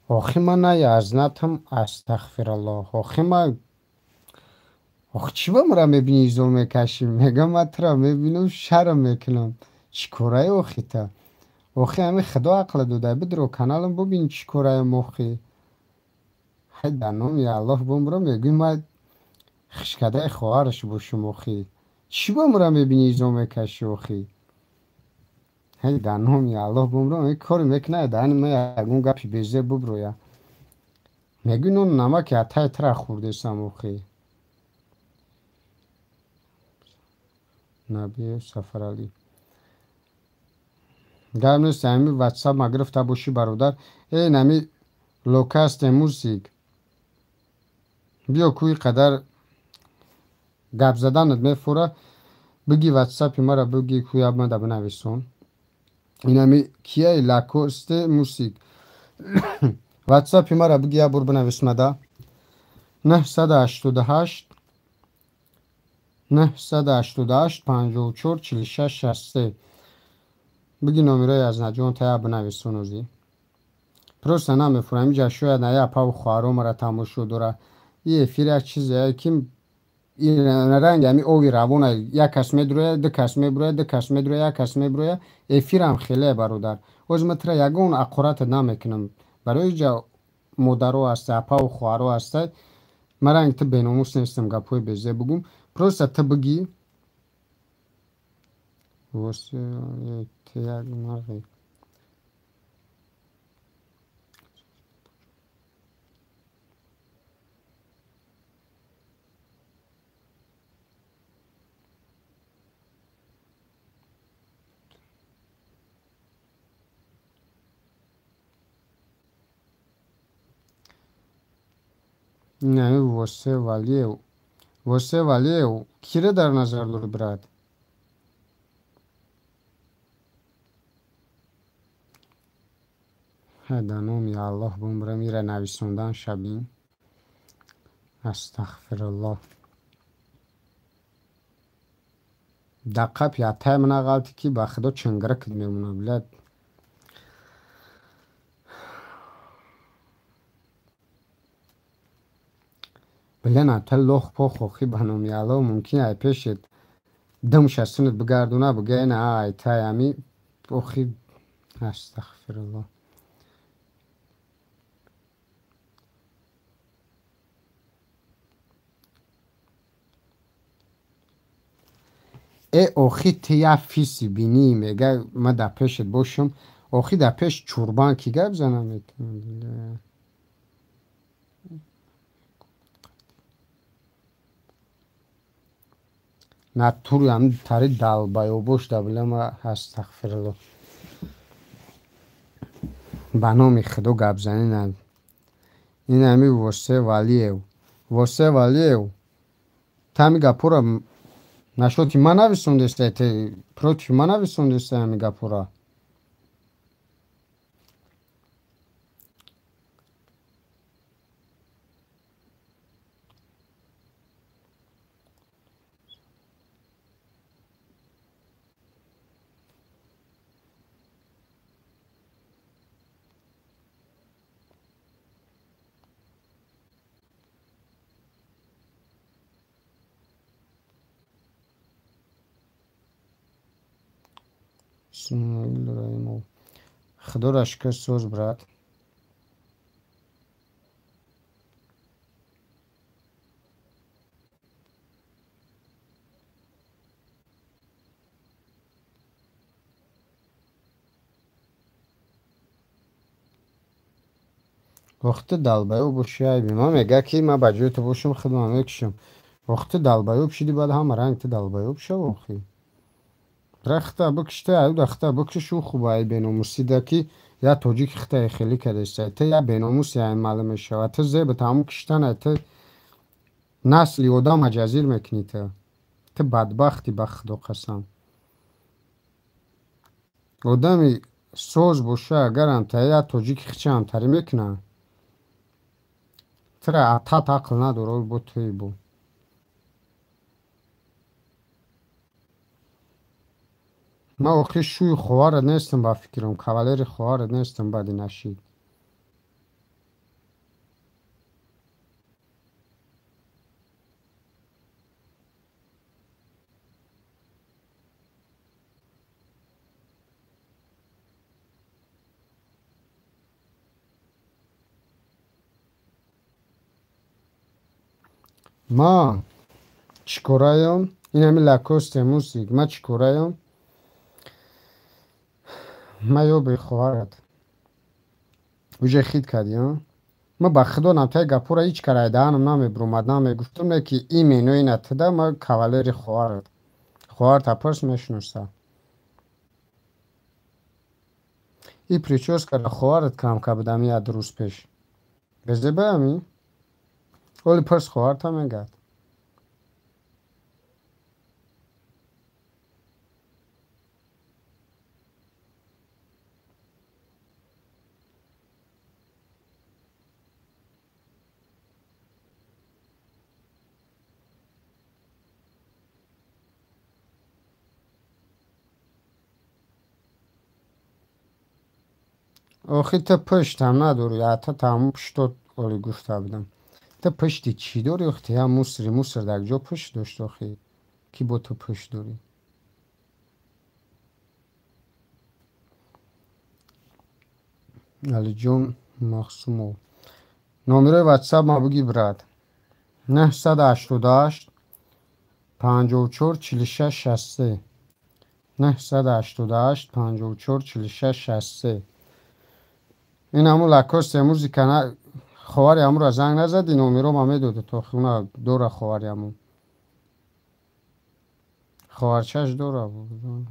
آخی من نه ازنتم استغفر الله آخی من آخی چی با مرا میبینی زول میکشیم میگم من ترا میبینم شرم میکنم چی کاره آخی تا آخی همه خدا عقل داده بدرو کانالم ببین چی کاره مخی های دنام یا الله بمرا میگوی من خشکده خواهرش باشم آخی چی با مرا میبینی زول میکشی آخی های دنام یا الله بمرا این کاری میکنه دهن من یکون گپی بیزه ببرویا میگوی نون نمک اتای ترا خورده سم آخی نبی سفر علی گرم نیست همی واتساپ ما گرفته باشی برادر ای نمی لوکاست موزیک بیا کوی قدر گپ زدنت میفوره بگی واتساپ ما را بگی کوی اب من دا بنویسون این همی کیه لاکوست موزیک واتساپ ما را بگی اب بنویسون دا 988 988 54 46 63 بگی نومیرای از نجون تا بنویسون اوزی پروسه نمیفورم اینجا شاید نه یا پاو خوارو مرا تماشو دوره یه فیره چیزه که این رنگ همی اوی روونه یک کس میدروه دو کس میبروه دو کس میدروه یک کس میبروه افیر هم خیلی برادر از متر یگون اقورت نمیکنم برای جا مادرو هسته اپا و خوارو هسته مرنگ تا بیناموس نیستم گپوی بیزه بگم پروسه تا بگی واسه تیگ نغی نه واسه ولیه کیره در نظر داری براد هدنوم یا الله بمره میره نویسوندن شبین استغفر الله دقیقه پیاته من غلطی که با خدا چنگرک میمونه بلد بلن تا لخ پا خوخی بنامی الله ممکنه ای پیشت دم شستنت بگردونه بگه نه ای تایمی پخی استغفر الله آخی تیا فیسی بینی میگه ما در پیشت باشم آخی در پیش چوربان کی گپ زنم نه توری هم تاری دل بایو باش دبله ما هست تغفیر به نام خدا گپ زنی. این همی واسه ولیو تا می گپورا نشوتی ما نویسوندسته پروتی ما نویسوندسته همی گپورا خدا را شکر سوز برات وقت دلبایو باشی ای بی ما میگه که ما بجای تو باشم خدا میکشم وقت دلبایو بشیدی بعد هم رنگ تو دلبایو بشه وخی رخته بکشته او رخته بکششو خوبه ای بیناموسی ده که یا توجیک خطه خیلی کدسته ته یا بیناموسی ای معلوم شود ته زی به تمام کشتن ته نسلی آدم جزیر میکنی ته بدبختی به خدا قسم آدمی سوز باشه اگر هم ته یا توجیک خچه هم تری میکنه تره عطا عقل نداره با توی بو ما آخی شوی خوارد نیستم با فکرم کاولر خوارد نیستم بدی نشید ما چیکارایم این همی لکوست موسیق ما چیکارایم ما یو به خوارد وجه خید کردی ها ما به خدا نمتای گپورا هیچ کرای دهنم نمی نمی گفتم نه که این مینوی نتده ما کاولر خوارد تپرس میشنوسته ای پریچوز کرده خوارد کم که بدم یه روز پیش بزده به همی ولی پرس خوارد هم میگد آخی تا پشت هم نداری حتی تمام پشتو ولی گفته بودم تا پشتی چی داری اختی هم موسر در جا پشت داشت آخی کی با تو پشت داری علی جون مخصومو نامره واتساپ ما بگی براد 988 54 46 63 988 54 46 63 این همون لکاست امروزی کنه خواری همون را زنگ نزدی نامره ما میدوده تا خونه دور خواری همون خوارچش دور بود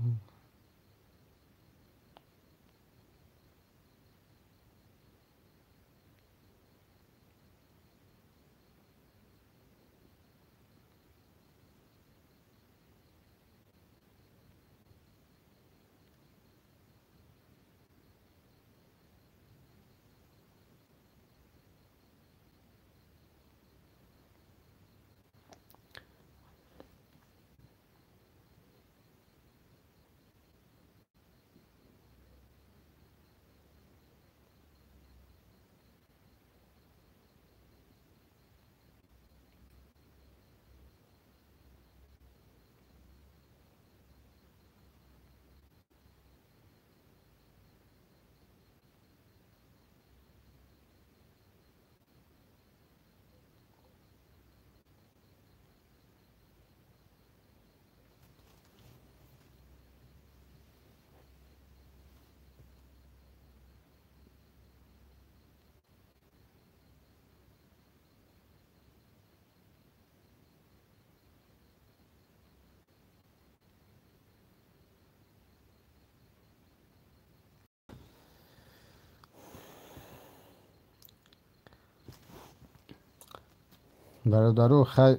برادرو خی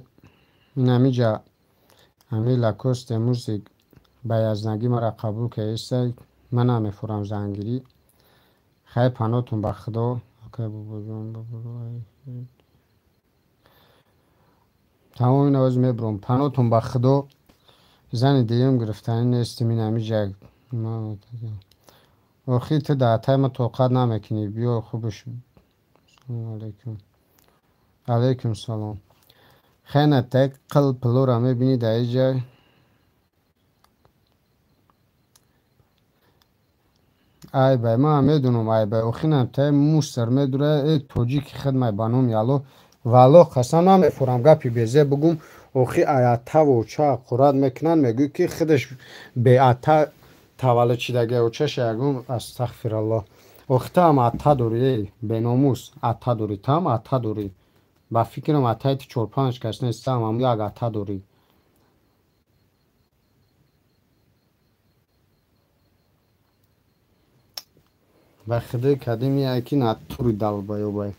این همیجا همی لکوست امروز بیازنگی مرا قبول که ایسته من هم میفورم زنگیری خی پناتون به خدا تمام این آوز میبرم پناتون به خدا زن دیگم گرفتنی نیستیم این همیجا آخی تو دهتای ما توقعت نمیکنی بیا خوبش سلام علیکم علیکم سلام خیلی تک قلب پلو را میبینی در اینجا ای بای ما هم میدونم ای بای اخینم تای موستر میدوره ای توجی که خدمه بانوم یالو والو قسم نمیفورم گپی بیزه بگم اخی ایتا و چا قراد میکنن میگوی که خودش به اتا تولد چیدگه و چش یگم استغفر الله اختا هم اتا دوری به ناموس اتا دوری تام اتا دوری با فکرم اتای تی 4-5 کس نیستم هم یک اتا دوری و خدا کدیمی یکی نتوری دل بایو بای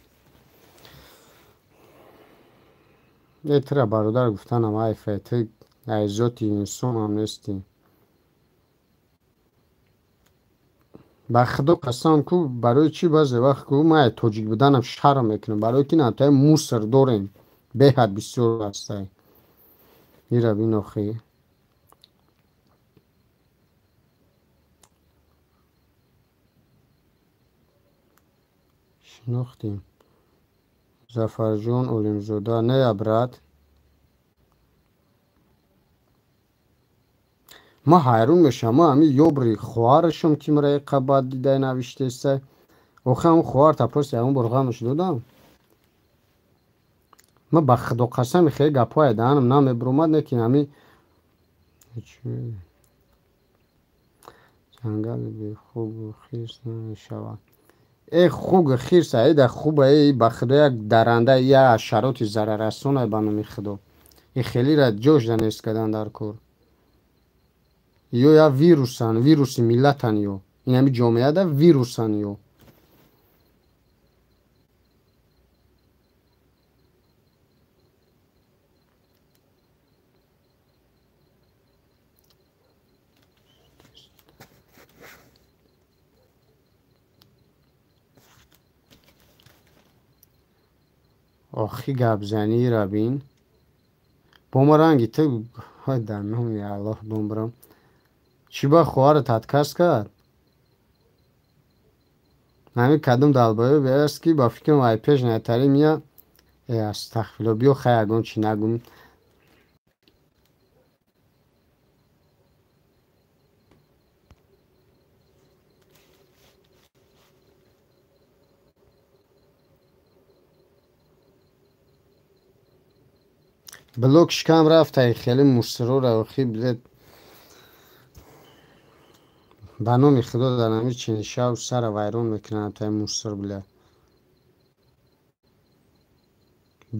یه تره برادر گفتنم ای فیتی عیزاتی انسان هم نیستی به خدا قسم کو برای چی بعضی وقت کو ما توجیک بودنم شرم میکنم برای که نتای موسر داریم به حد بسیار هسته میره بین آخی شناختیم زفر جان علم زوده نه ابرد ما حیرون میشم ما همی یوبری خوارشم که مرا یک قباد دیده نوشته سه اوخه هم خوار تپرس همون برغمش دادم ما به خدا قسم خیلی گپای دهنم نمیبرومد نکن همی جنگل بی خوب و خیرس نمیشود ای خوب خیرس ای ده خوبه ای به خدا یک درنده یا شراط ضرر رسونه بانمی خدا ای خیلی را جوش دنیست کدن در کور یا ویروسن ویروس ملتن یو این همی جامعه ده ویروسن یو آخی گبزنی را بین بومرانگی تو های در نام یا الله بومرام چی با خواه تدکست کرد همین کدوم دلبایو بیست که با فکرم وای پیش نتری میا ای استغفرالله بیو خیلی چی نگم بلوکش کم رفت ای خیلی مسترو را اخی بلد بنامی خدا در نمی چین شو سر ویرون میکنن تا مستر بله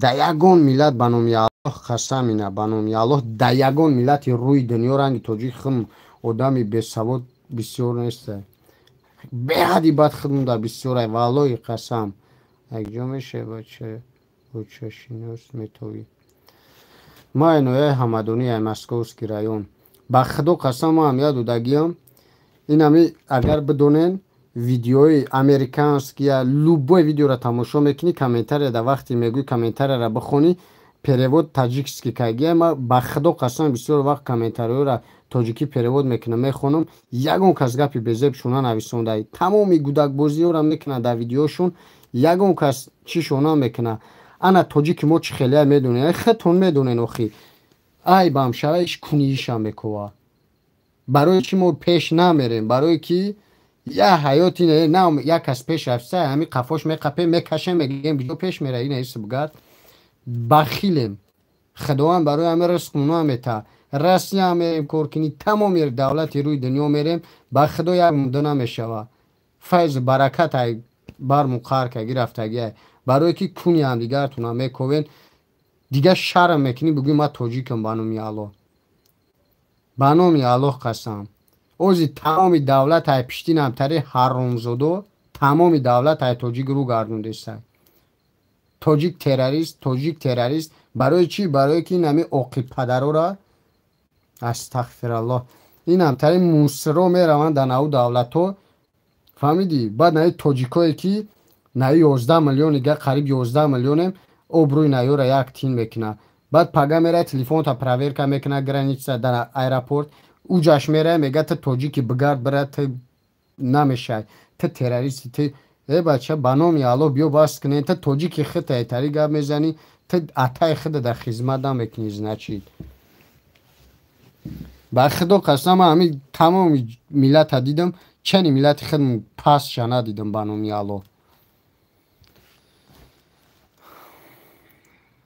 ده یگون ملت بنامی الله قسم اینه بنامی الله ده یگون ملت روی دنیا رنگی توجی خم آدمی به سواد بسیار نیسته به حدی بد خدمون در بسیار والله قسم یک جا میشه بچه بچه شینوست میتوی ما اینوی همدونی های مسکوسکی رایون با خدا قسم هم یاد دگیم این همی اگر بدونین ویدیوی امریکانسکی یا لوبوی ویدیو را تماشا میکنی کامنتر در وقتی میگوی کامنتر را بخونی پریود تاجیکسکی کگی ما با خدا قسم بسیار وقت کامنتر را تاجیکی پریود میکنم میخونم یگون کس گپی بزیب شونا نویسونده تمامی گودک بازی را میکنه در ویدیوشون یگون کس چی شونا میکنه انا تاجیک مو چی خیلی میدونه خطون میدونین اخی ای بام شویش کنیشم میکوه برای چی ما پیش نمیریم برای کی یا حیاتی نه یک کس پیش رفته همین قفاش میقپه میکشه میگیم بیجا پیش میره این ایست بگرد بخیلیم خداوند برای همه رزق اونا میته رسی هم میریم کار کنی تمام دولتی روی دنیا میریم با خدا یک مده نمیشوه فیض برکت های بر مقر که گرفتگی برای کی کنی هم دیگر تونا میکوین دیگه شرم میکنی بگوی ما توجیکم بانومی الله بانومی الله قسم اوزی تمامی دولت های پشتین هم تری حرامزاده تمامی دولت های توجیک رو گردونده است توجیک تروریست برای چی؟ برای که این همه عاقب پدرها را استغفرالله این همتری موسرا میروند در نو دولت ها فهمیدی؟ بعد نهی توجیکایی که نهی 11 میلیون دیگه قریب 11 میلیون обруй نهی را یک تین میکنه بعد پگه میره تلفن تا پرویرکا میکنه گرانیچه در ایرپورت او جاش میره میگه تو توجیکی بگرد بره تو نمیشه تو تروریستی تو ای بچه بنامی الو بیو باز کنی تو توجیکی خط ایتری گپ میزنی تو اتای خود در خدمت نمیکنی значит با خدا قسم همین تمام ملت دیدم چنی ملت خودم پس شنا دیدم بنامی الو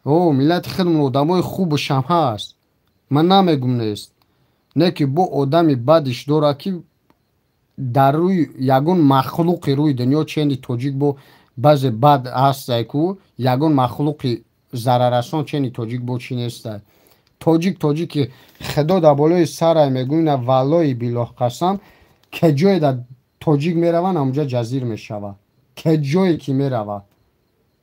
او ملت خودم آدمای خوب و شم هست من نمیگم نیست نه که با آدمی بدش داره که در روی یگون مخلوق روی دنیا چنی توجیک با بعض بد هست که یگون مخلوق ضررسان چنی توجیک با چی نیست توجیک خدا در بالای سر میگوینه والای بیلاه قسم که جای در توجیک میرون اونجا جزیر میشوه که جایی که میروه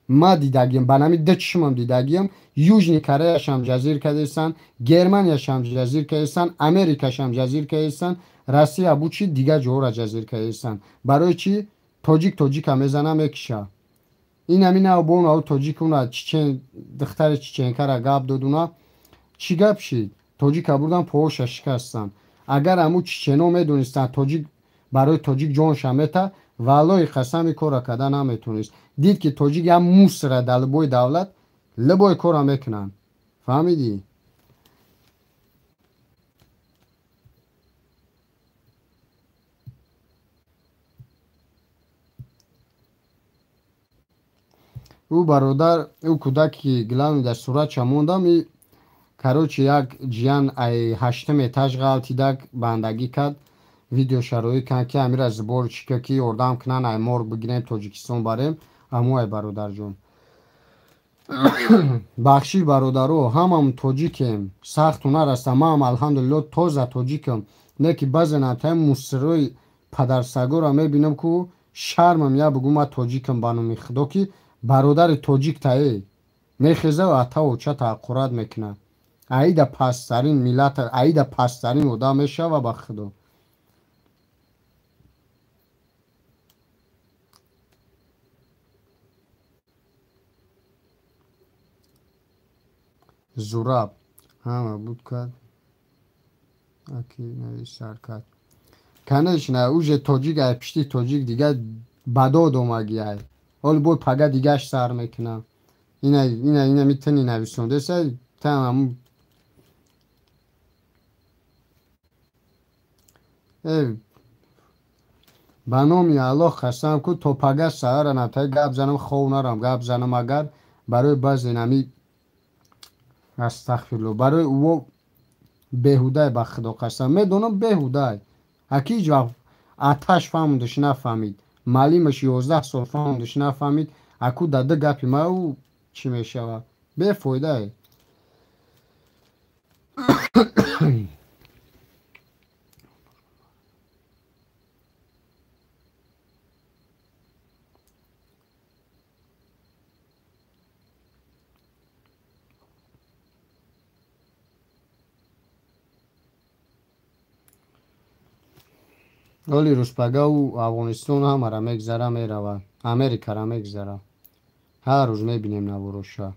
ما دیدگیم بنامی ده چشمم دیدگیم یوژنی کرهش هم جزیر کردیستن گرمانیاش هم جزیر کردیستن امریکاش هم جزیر کردیستن روسیه بو چی دیگه جورا جزیر کردیستن برای چی توجیک هم میزنم یکیشا این همین او بون او توجیک اونا چیچن دختر چیچنکر گاب دادونا چی گپ شید توجیک بردن پوش شکستن اگر همو چیچنو میدونستن توجیک برای توجیک جون شمته والای قسمی کورا کده نمیتونست دید که توجیک هم موس را در لبوی دولت لبوی کورا میکنن فهمیدی؟ او برادر او کودکی گلامی در صورت چموندم کروچ یک جیان ای هشتم اتاج غلطیدک بندگی کرد ویدیو شروعی کن که امیر از بور چیکاکی اردام کنن ای مرگ بگیریم توجیکستان بریم امو ای برادر جون بخشی برادرو هم توجیکیم سخت هنر است ما هم الحمدلله توزه توجیکم نه که بعضی نتای مصروی پدر سگو را میبینم که شرمم یا بگو ما توجیکم بانو میخدو که برادر توجیک تایی میخیزه و حتی اوچه تحقیرات میکنه ای ده پسترین ملت ای ده پسترین اودا میشه و بخدو زوراب همه بود کرد اکی نویش سر کرد کنش نه اوژه توجیک ای پشتی توجیک دیگه بدا دومگی ای حال بود پگه دیگهش سر میکنم اینه میتونی نویسونده سه تمام ای بنامی الله خستم که تو پگه سهر نتای گب زنم خو نرم گب زنم اگر برای بعضی نمی استغفرالله برای او بهوده به خدا قسم میدونم بهوده اکی جا آتش فهموندش نفهمید معلیمش 11 سال فهموندش نفهمید اکو داده گپی ما او چی میشه بفایده ولی روزپگه او افغانستان هم را میگذره میروه امریکا را میگذره هر روز میبینیم نوروشا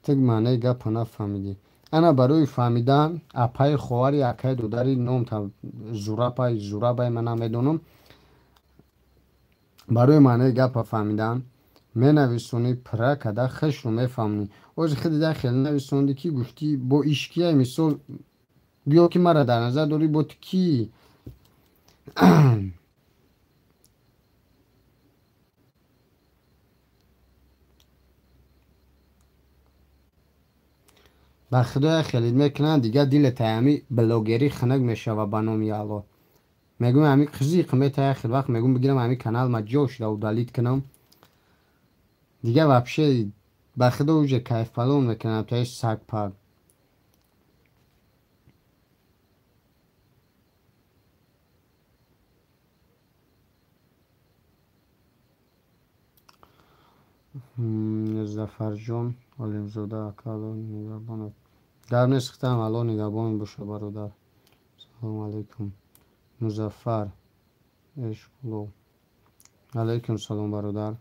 تک معنی گپ نفهمیدی انا برای فهمیدن اپای خواری اکای دوداری نوم تا زورابای من نمیدونم برای معنی گپ فهمیدن می نویسونی پره کده خش رو میفهمونی اوز خیلی در خیلی نویسوندی کی گفتی با ایشکیه مثال بیا که مرا در نظر داری بود کی به خدا خیلی میکنن دیگه دیل تایمی بلوگری خنک میشه و بنامی الله میگم همی خزیق میتای خیلی وقت میگم بگیرم همی کانال ما جوش داو دالید کنم دیگه вообще به خدا اوجه کیف پلون میکنم تای سگ پرد Зафар ҷон Олимзода акалон нигабонад. Гап нест хитам алон нигабон боша бародар. Салому алейкум. Музаффар Эшқулов. Алейкум салом бародар.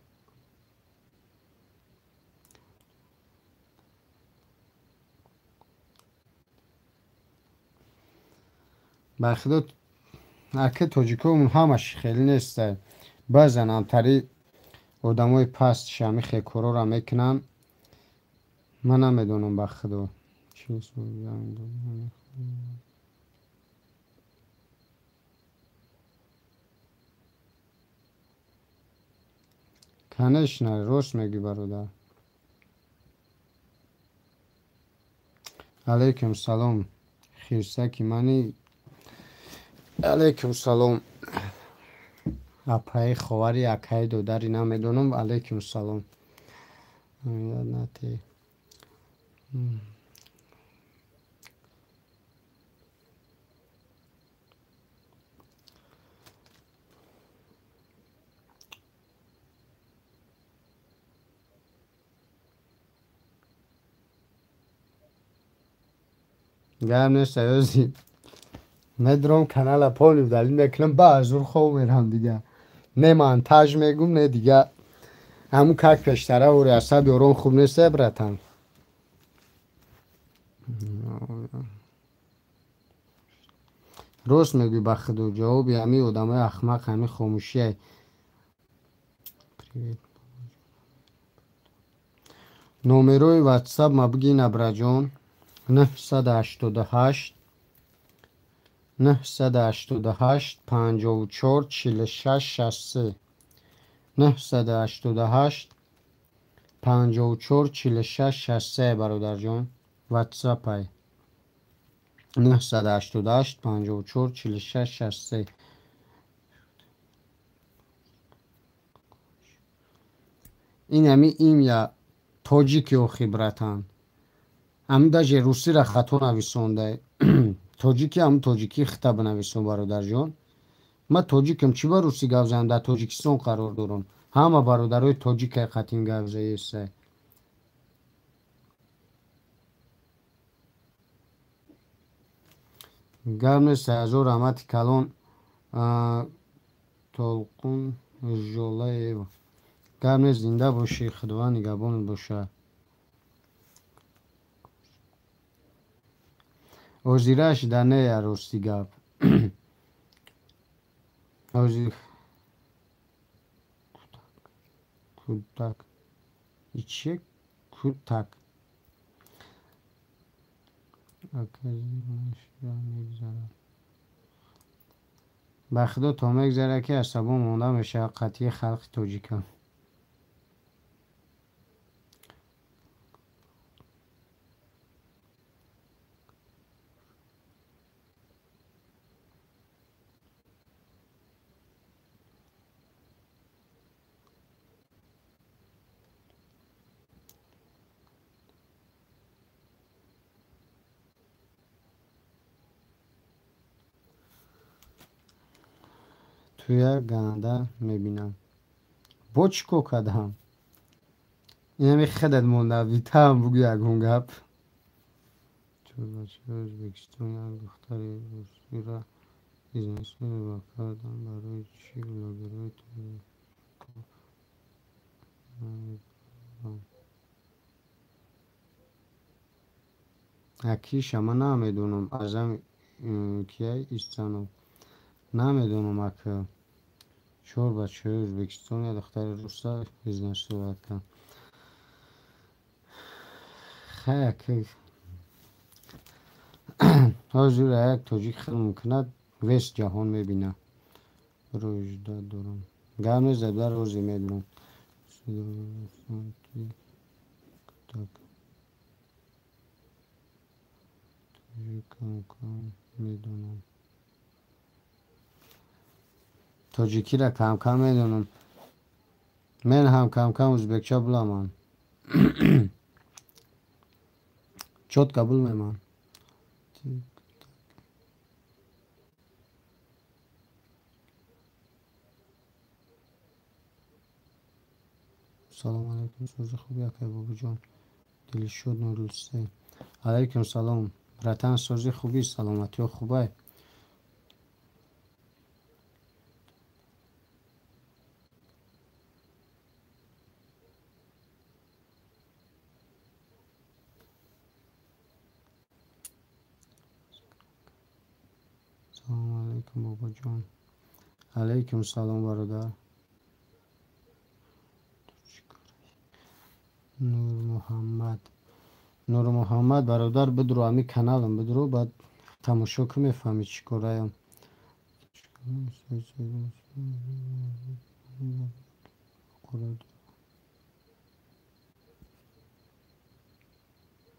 ба худо ака тоҷикомон ҳамаш хеле нестай. Баъзан амтари одамои паст шамихе корора мекунан. Ман намедонам ба худо. Конечно, рост меги бародар. Алейкум салом. Хирсаки мани. Алейкум салом. Апаи ховари акаи додари намедонам. Алейкум салом. Нати. Гам нест ёзи. Медром канала полив дали мекунам ба азур хоб мерам дига. Не монтаж мегум не дига. Аму как пештара ури асаб ёрон хуб нест братан. рост меги ба худо ҷавоби ҳами одамои ахмақ ҳами хомӯшия. номерои ватсап ма бигина браҷон 988 988 54 46 63 988 54 46 63 бародарҷон ватсапай 988 54 46 63. ин ҳами имя тоҷики охи братан. ҳами даже русира хато нависонда. тоҷики ҳам тоҷики хита бинависон бародарҷон. Ма тоҷикам чӣ ба русӣ гап занам дар Тоҷикистон қарор дорам. ҳама бародарои тоҷика қатин гап заеса. гап нест ҳазор раҳмати калон толқун жолаев. гап нест зинда бошӣ худованд нигабонат бошад. озираш дар нея рости гап. кӯтак иче кӯтак ба худо то мегзара ки асабон монда мешавад қатъи халқи тоҷикам. ту як ганда мебинам бо чӣ ко кардам. инами хедат монда витаам бугу ягон гап. ӯзбекистон як духтари русиро бизнесмени ба кардам барои чӣ блогерҳои акиша ман намедонам азам кияй истанов намедонам ака 4 бачаҳои ӯзбекистон як духтари руса бизнесро ба кардам. ҳозир як тоҷик хел мумкинат вест ҷаҳон мебина. рӯжда дорам гап нест зебда рӯзе медонам. медонам тоҷикиро камкам медонам. мен ҳам камкам ӯзбекча биламам. чотка билмеман. سلام علیکم سوز خوبی اکی بابا جان دل شد نورلسته علیکم سلام براتن سوزی خوبی سلامتی و خوبه سلام علیکم بابا جان علیکم سلام برادر نور محمد برادر بدرو همی کانالم بدرو بعد تماشا که میفهمی چی کارایم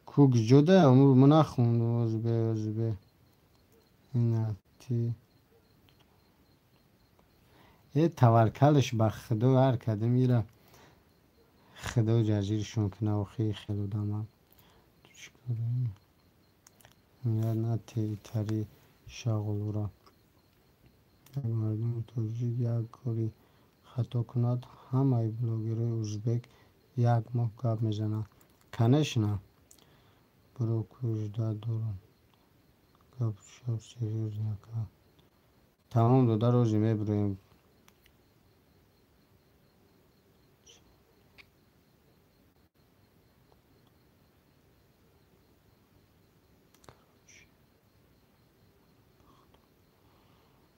کوک جده امور منخون عزبه نه تی یه توکلش به خدا هر کده میره خدا جزیرشون کنه و خیلی دامم میاد نه تری شغل را مردم توجیه یک کاری خطا کند همه بلاگرای ازبک یک ماه گپ میزنن کنش نه برو کجده دارم گپ شب سریوز نکن تمام دو روزی میبرویم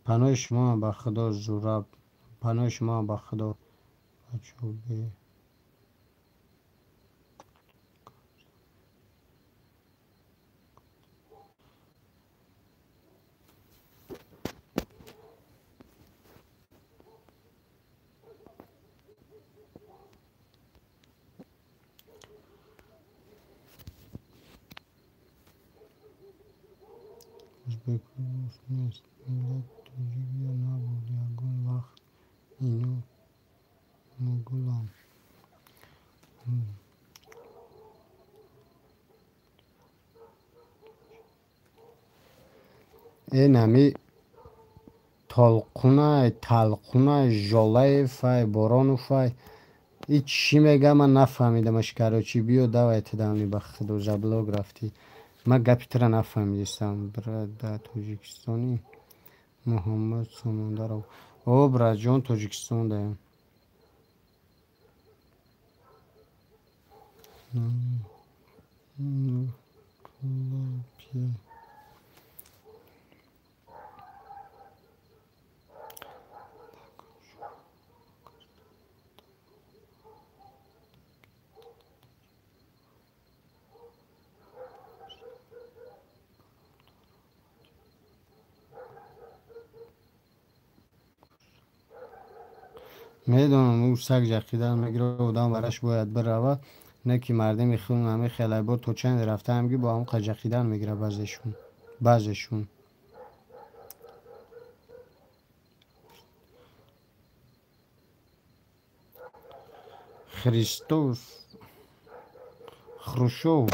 پناه شما به خدا زورب پناه شما به خدا بچه بی ازبک روز نیست ملت توجیه نبود یکون وقت اینو مگلام این همی تلقونه جاله فای باران فای هیچ چی میگه من نفهمیدمش کراچی بیو دوایت دامی به خدا زبلاگ رفتی من گپی تر نفهمیدستم برد توجیکستانی محمد سمندر او برد جان توجیکستان دایم میدونم او سگ جقیدن میگیره و دام برش باید بروه نه که مردم میخون همه خیلی با تو چند رفته همگی با هم قجقیدن میگیره بعضشون خریستوس خروشوف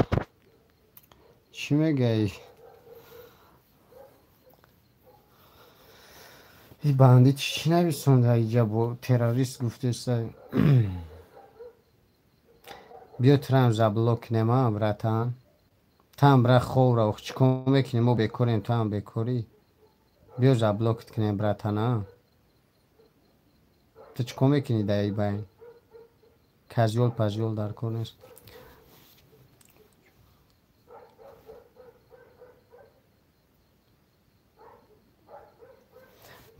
چی میگه این بندی چی نویسونده اینجا با تروریست گفته سای بیا ترم زبلوک نما براتن تام برا خوره و چی کمه کنیم ما بکاریم تو هم بکاری بیا زبلوکت کنیم براتن تو چی کمه کنی در ای بین کزیول پزیول در کنست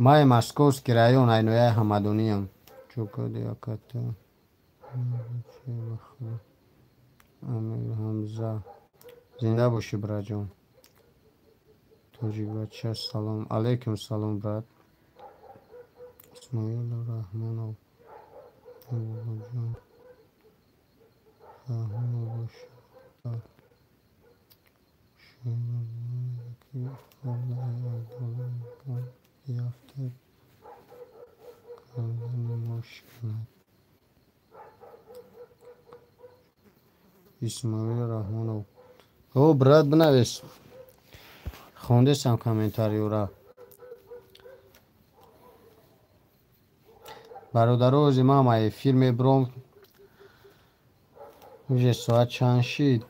مای مسکوس که رایون اینویه همدونیم چوکو دیا کتا امیر حمزه زنده باشی برا جان توجیه بچه سلام علیکم سلام برات اسماعیل رحمان و جان رحمان باشه که یافته کردن مشکلات اسماعیل رحمان او برات بنویس خونده سم کامنتاریو را برادروز ما فیلم بروم уже ساعت چند شید؟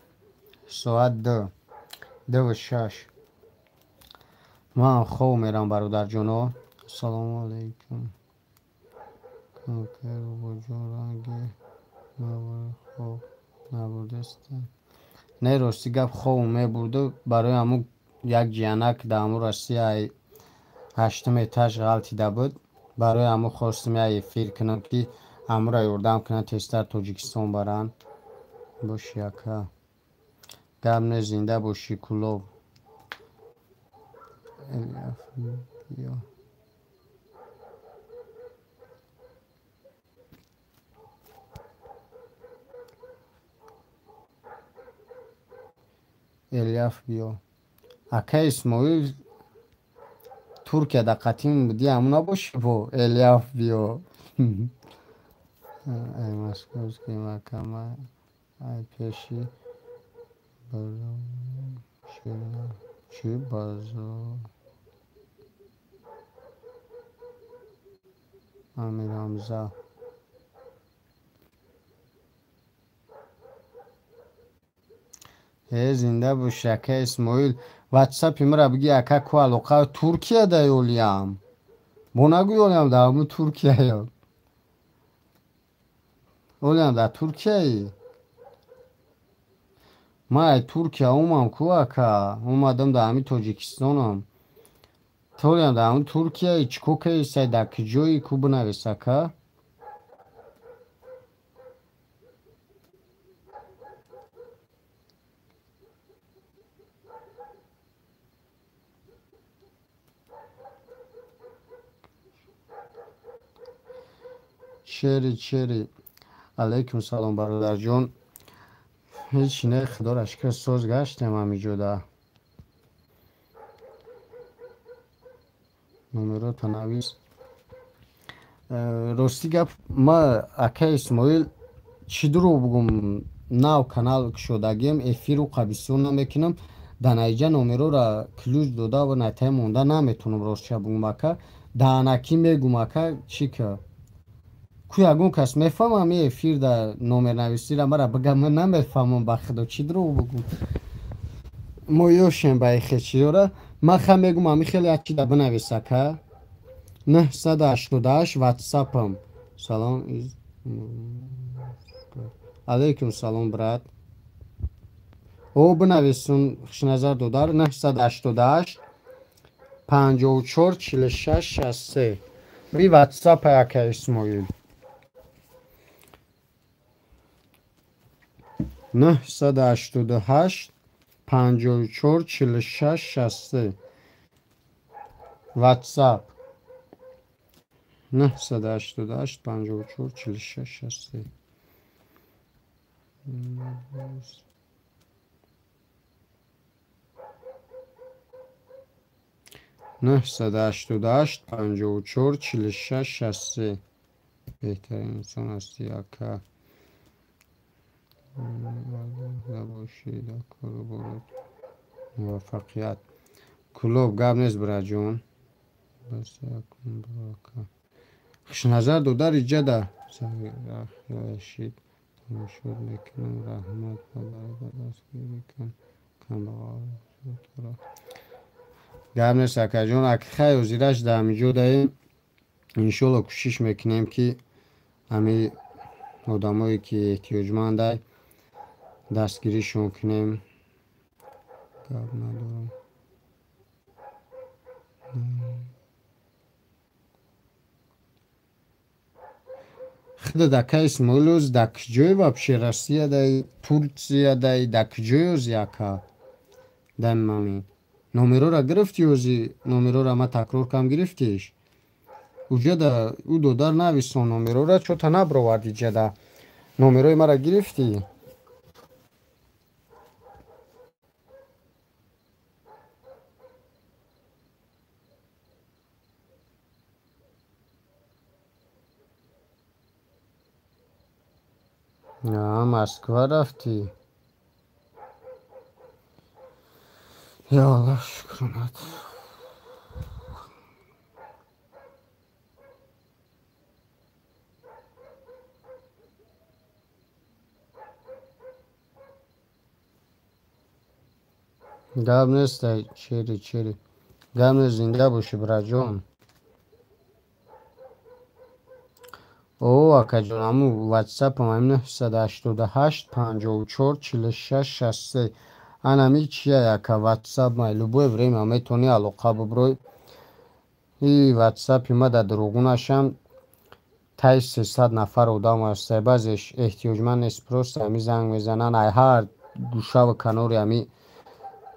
ساعت 2:06. من خواب میرم برادر جونا. سلام علیکم. کنکر و جون رنگی خواب نبودست. نه راستی گپ خواب میبرده برای همون یک جیانک در همون راستی ای 8م etaج غلطیده بود. برای همون خواستم یه فیر کنم که همون را یوردم کنم تستر تاجیکستان برن باش یکا گم زنده باشی کلوب الیاف بیا اکا اسماعیل ترکیه در قدیم بودی همونا باشی با الیاف بیا ای مسکوز که مکمه ای پیشی بازو چی بازو امیر حمزه زنده باش اکا اسماعیل واتساپ مرا بگی اکا کو علاقه ترکیه دا یولیم بو نگو یولیم دا همون ترکیه یا یولیم دا ترکیه ای ما ای ترکیه اومم کو اکا اومدم دا همین تاجیکستانم تولیم دا همون ترکیه ای چکو که ایسای دا کجایی کو بنویس اکا چری علیکم سلام برادر جون هیچ نه خدا را شکر سوز گشتم همیجو دا نمرو تا نویس راستی گپ ما اکا اسماعیل چی درو بگم ناو کانال شدگیم افیرو قبیسیون نمیکنم دانایجا نمرو را کلوز داده و نتای مونده نمیتونم راست چه بگم اکا دانکی میگم اکا چی که کوی اگون کس میفهمم این افیر در نمر نویسی را مرا بگم من نمیفهمم بخدا چی درو بگم ما یوشیم بای خیچی را من خم میگم همی خیلی اچی در بنویس اکا 988 واتساپم سلام علیکم سلام برات او بنویسون خوش نظر دودار 988 54 46 63 بی واتساپ اکا اسماعیل 988 54 46 63 واتساپ 988 54 46 63 988 54 46 63 بهترین انسان هستی اکا نباشی در کار برد موفقیت کلوب گب نیست برا جون بس یکم براکا خوش نظر دودار ایجا ده رشید تماشود میکنم رحمت ببرد دستگیری کن بغار گب نیست اکا جون اکی خیلی وزیرش در همیجو دهیم انشالله کوشش میکنیم که همه آدمایی که احتیاجمنده دستگیریشون کنیم گب ندارم خدا دکه اسمولوز دکجوی вообще Россия дай Турция дай дакجوز яка дам мами номеро ра гирифти ози номеро ра ма такрор кам гирифтиш уҷа да у додар нависон номеро ра чо та наброварди ҷада номерои мара гирифти Москва рафти я аллах шукрунат گپ نیست چیری گپ نیست زنده باشی برا جان. او اکا جان همون واتساپ هم همین 988 54 46 63 ان همی چیه اکا واتساپ ما لبوی بریم همه تونی علاقه ببروی ای واتساپ ما در دروغونشم تای 300 نفر آدم هست بعضش احتیاجمند نیست پروست همی زنگ میزنن ای هر گوشه و کناری همی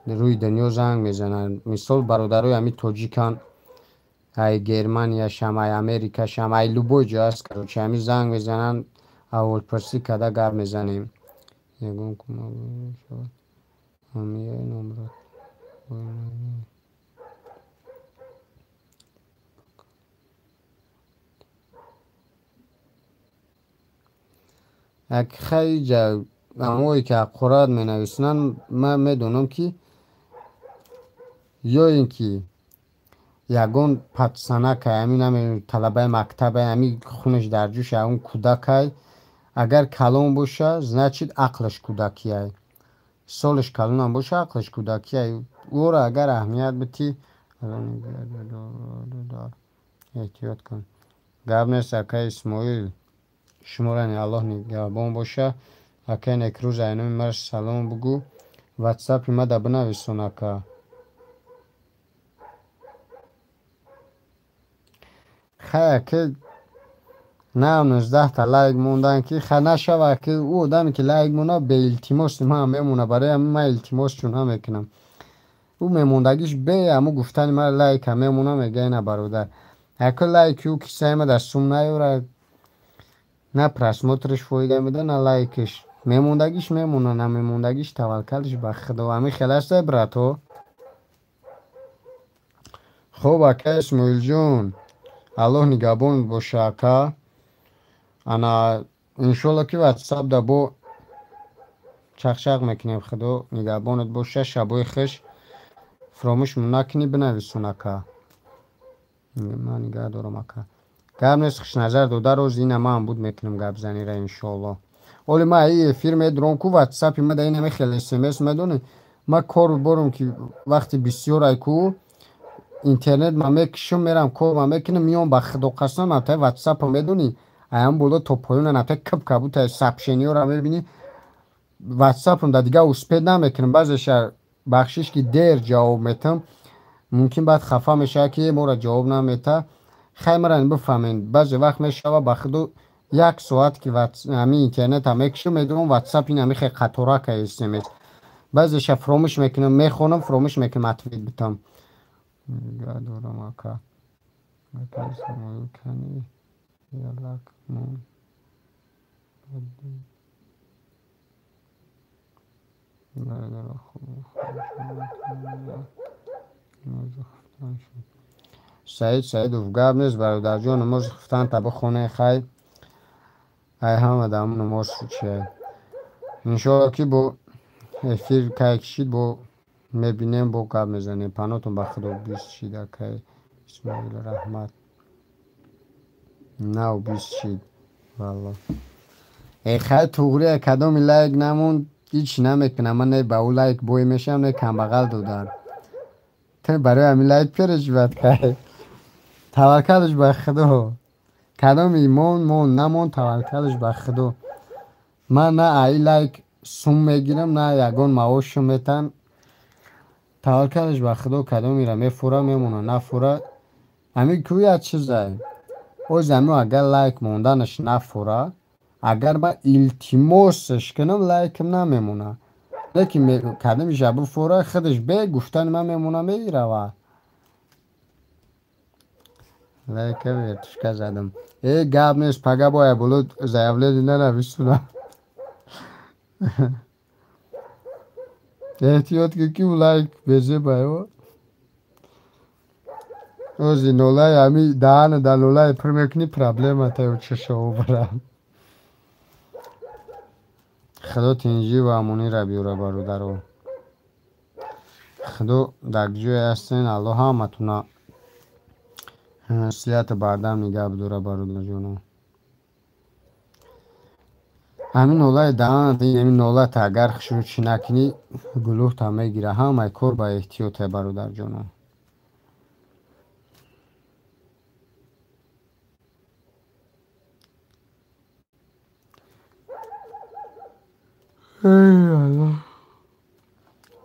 روی دنیا زنگ میزنن مثال برادرای همی تاجیکن ای گرمانیا شم ای امریکا شم ای لبوی جا هست که همی زنگ میزنن اول پرسی کده گپ میزنیم یگون کنم شد همیه نمرات اگه خیلی جا اموی که قرآن می نویسنن من میدونم که یا اینکه یگون پدسنک همین هم طلبه مکتب همین خونش در جوش اون کودک اگر کلون باشه значит عقلش کودکی سالش کلون هم باشه عقلش کودکی او را اگر اهمیت بتی احتیاط کن گب نیست اکای اسماعیل شما را الله نگهبان باشه اکای نکروز اینوی مرش سلام بگو واتساپ ما دا بنویسون اکا خیلی که نه 19 تا لایک موندن که خنه شوه که او آدمی که لایک مونه به التماس ما میمونه برای همه من التماس چون هم میکنم او میموندگیش به همو گفتن من لایک هم میمونه میگه نه برادر اکا لایک او کسی ما دستوم نیوره نه پرسموترش فایده میده نه لایکش میموندگیش میمونه نه میموندگیش توکلش به خدا و همین خلاص براتو خوب اکا اسماعیل جون الله نگهبان باشه اکا انا انشالله که واتساپ دا با چخ میکنیم خدا نگهبانت باشه شبای خوش فراموش نکنی بنویسون اکا من نگه دارم اکا گپ نیست خوش نظر داده روز این هم بود میکنم گپ زنی را انشالله ولی ما ای فیلم درون کو واتساپ ما دا این همه خیلی اسمس میدونی ما کار برم که وقتی بسیار ایکو اینترنت ما میکشم میرم کار ما میکنم میام با خدا قسم ما تا واتساپ میدونی ایام بودا تا پایون نتا کب کبوت سبشنی را میبینی واتساپ هم دا دیگه اسپید نمیکنم بعضش بخشش که دیر جواب میتم ممکن بعد خفه میشه که ما را جواب نمیته خیلی مرا بفهمین بعضی وقت میشه با خودو 1 ساعت که همین اینترنت هم میکشم میدونم واتساپ این همی خیلی قطوره که اسمس بعضیش فراموش میکنم میخونم فراموش میکنم اتوید بتم نگه دارم اکا اکا اسمایل کنی یالک مون برادر خوب سعید و گب نیست برادر جان نماز خفتن تا بخونه خیر ای همه دامون نماز چیه انشاءالله که با افیر که کشید با میبینیم با گب میزنیم پناتون بخدا بیست شید که اسماعیل رحمت نه و بیست شید والله ای خیلی توغری کدام لایک نمون هیچ نمیکنم من نه با او لایک بوی میشم نه کم بغل دودن تو برای همین لایک پیرش باید که توکلش به خدا کدام ایمان مون نمون توکلش به خدا من نه ای لایک سوم میگیرم نه یگان معاشو میتن توکلش به خدا کدام میره میفوره میمونه نفوره همین کوی از چیزه او زمین اگر لایک موندنش نفوره اگر من التماسش کنم لایکم نمیمونه لیکن کدام جبو فوره خودش به گفتن من میمونه میره لایک ویرتشکه زدم ای گب نیست پگه باید بلود زیولی دینه نویستونه احتیاط که کیو لایک بیزه باید اوزی نولای همی دهن در نولای پر میکنی پرابلم تایو چشو برم خدا تینجی و امونی را بیوره برادرو خدا دکجوی هستین الله همتونا سیات بردم نگه بدوره برادر جونو ҳамин нолаи даҳанат ҳамин нолата агар хушрӯ чӣ накунӣ гулӯҳта мегира. ҳамаи кор ба эҳтиёте бародарҷонон.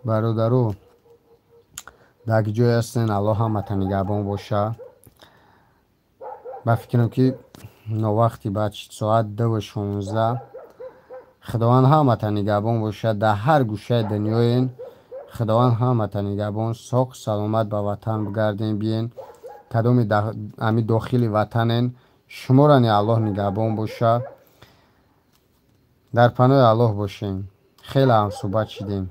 бародаро дар ки ҷой ҳастен, аллоҳ ҳамата нигаҳбон боша. ба фикрам ки новақти баъд соат 2:16 худованд ҳамата нигаҳбон боша. дар ҳар гӯшаи дунёен худованд ҳамата нигаҳбон. соғ саломат ба ватан бигардем биен. кадоми ҳами дохили ватанен шуморо ни аллоҳ нигаҳбон боша. дар паноҳи аллоҳ бошем. хеле ҳамсӯҳбат шидем.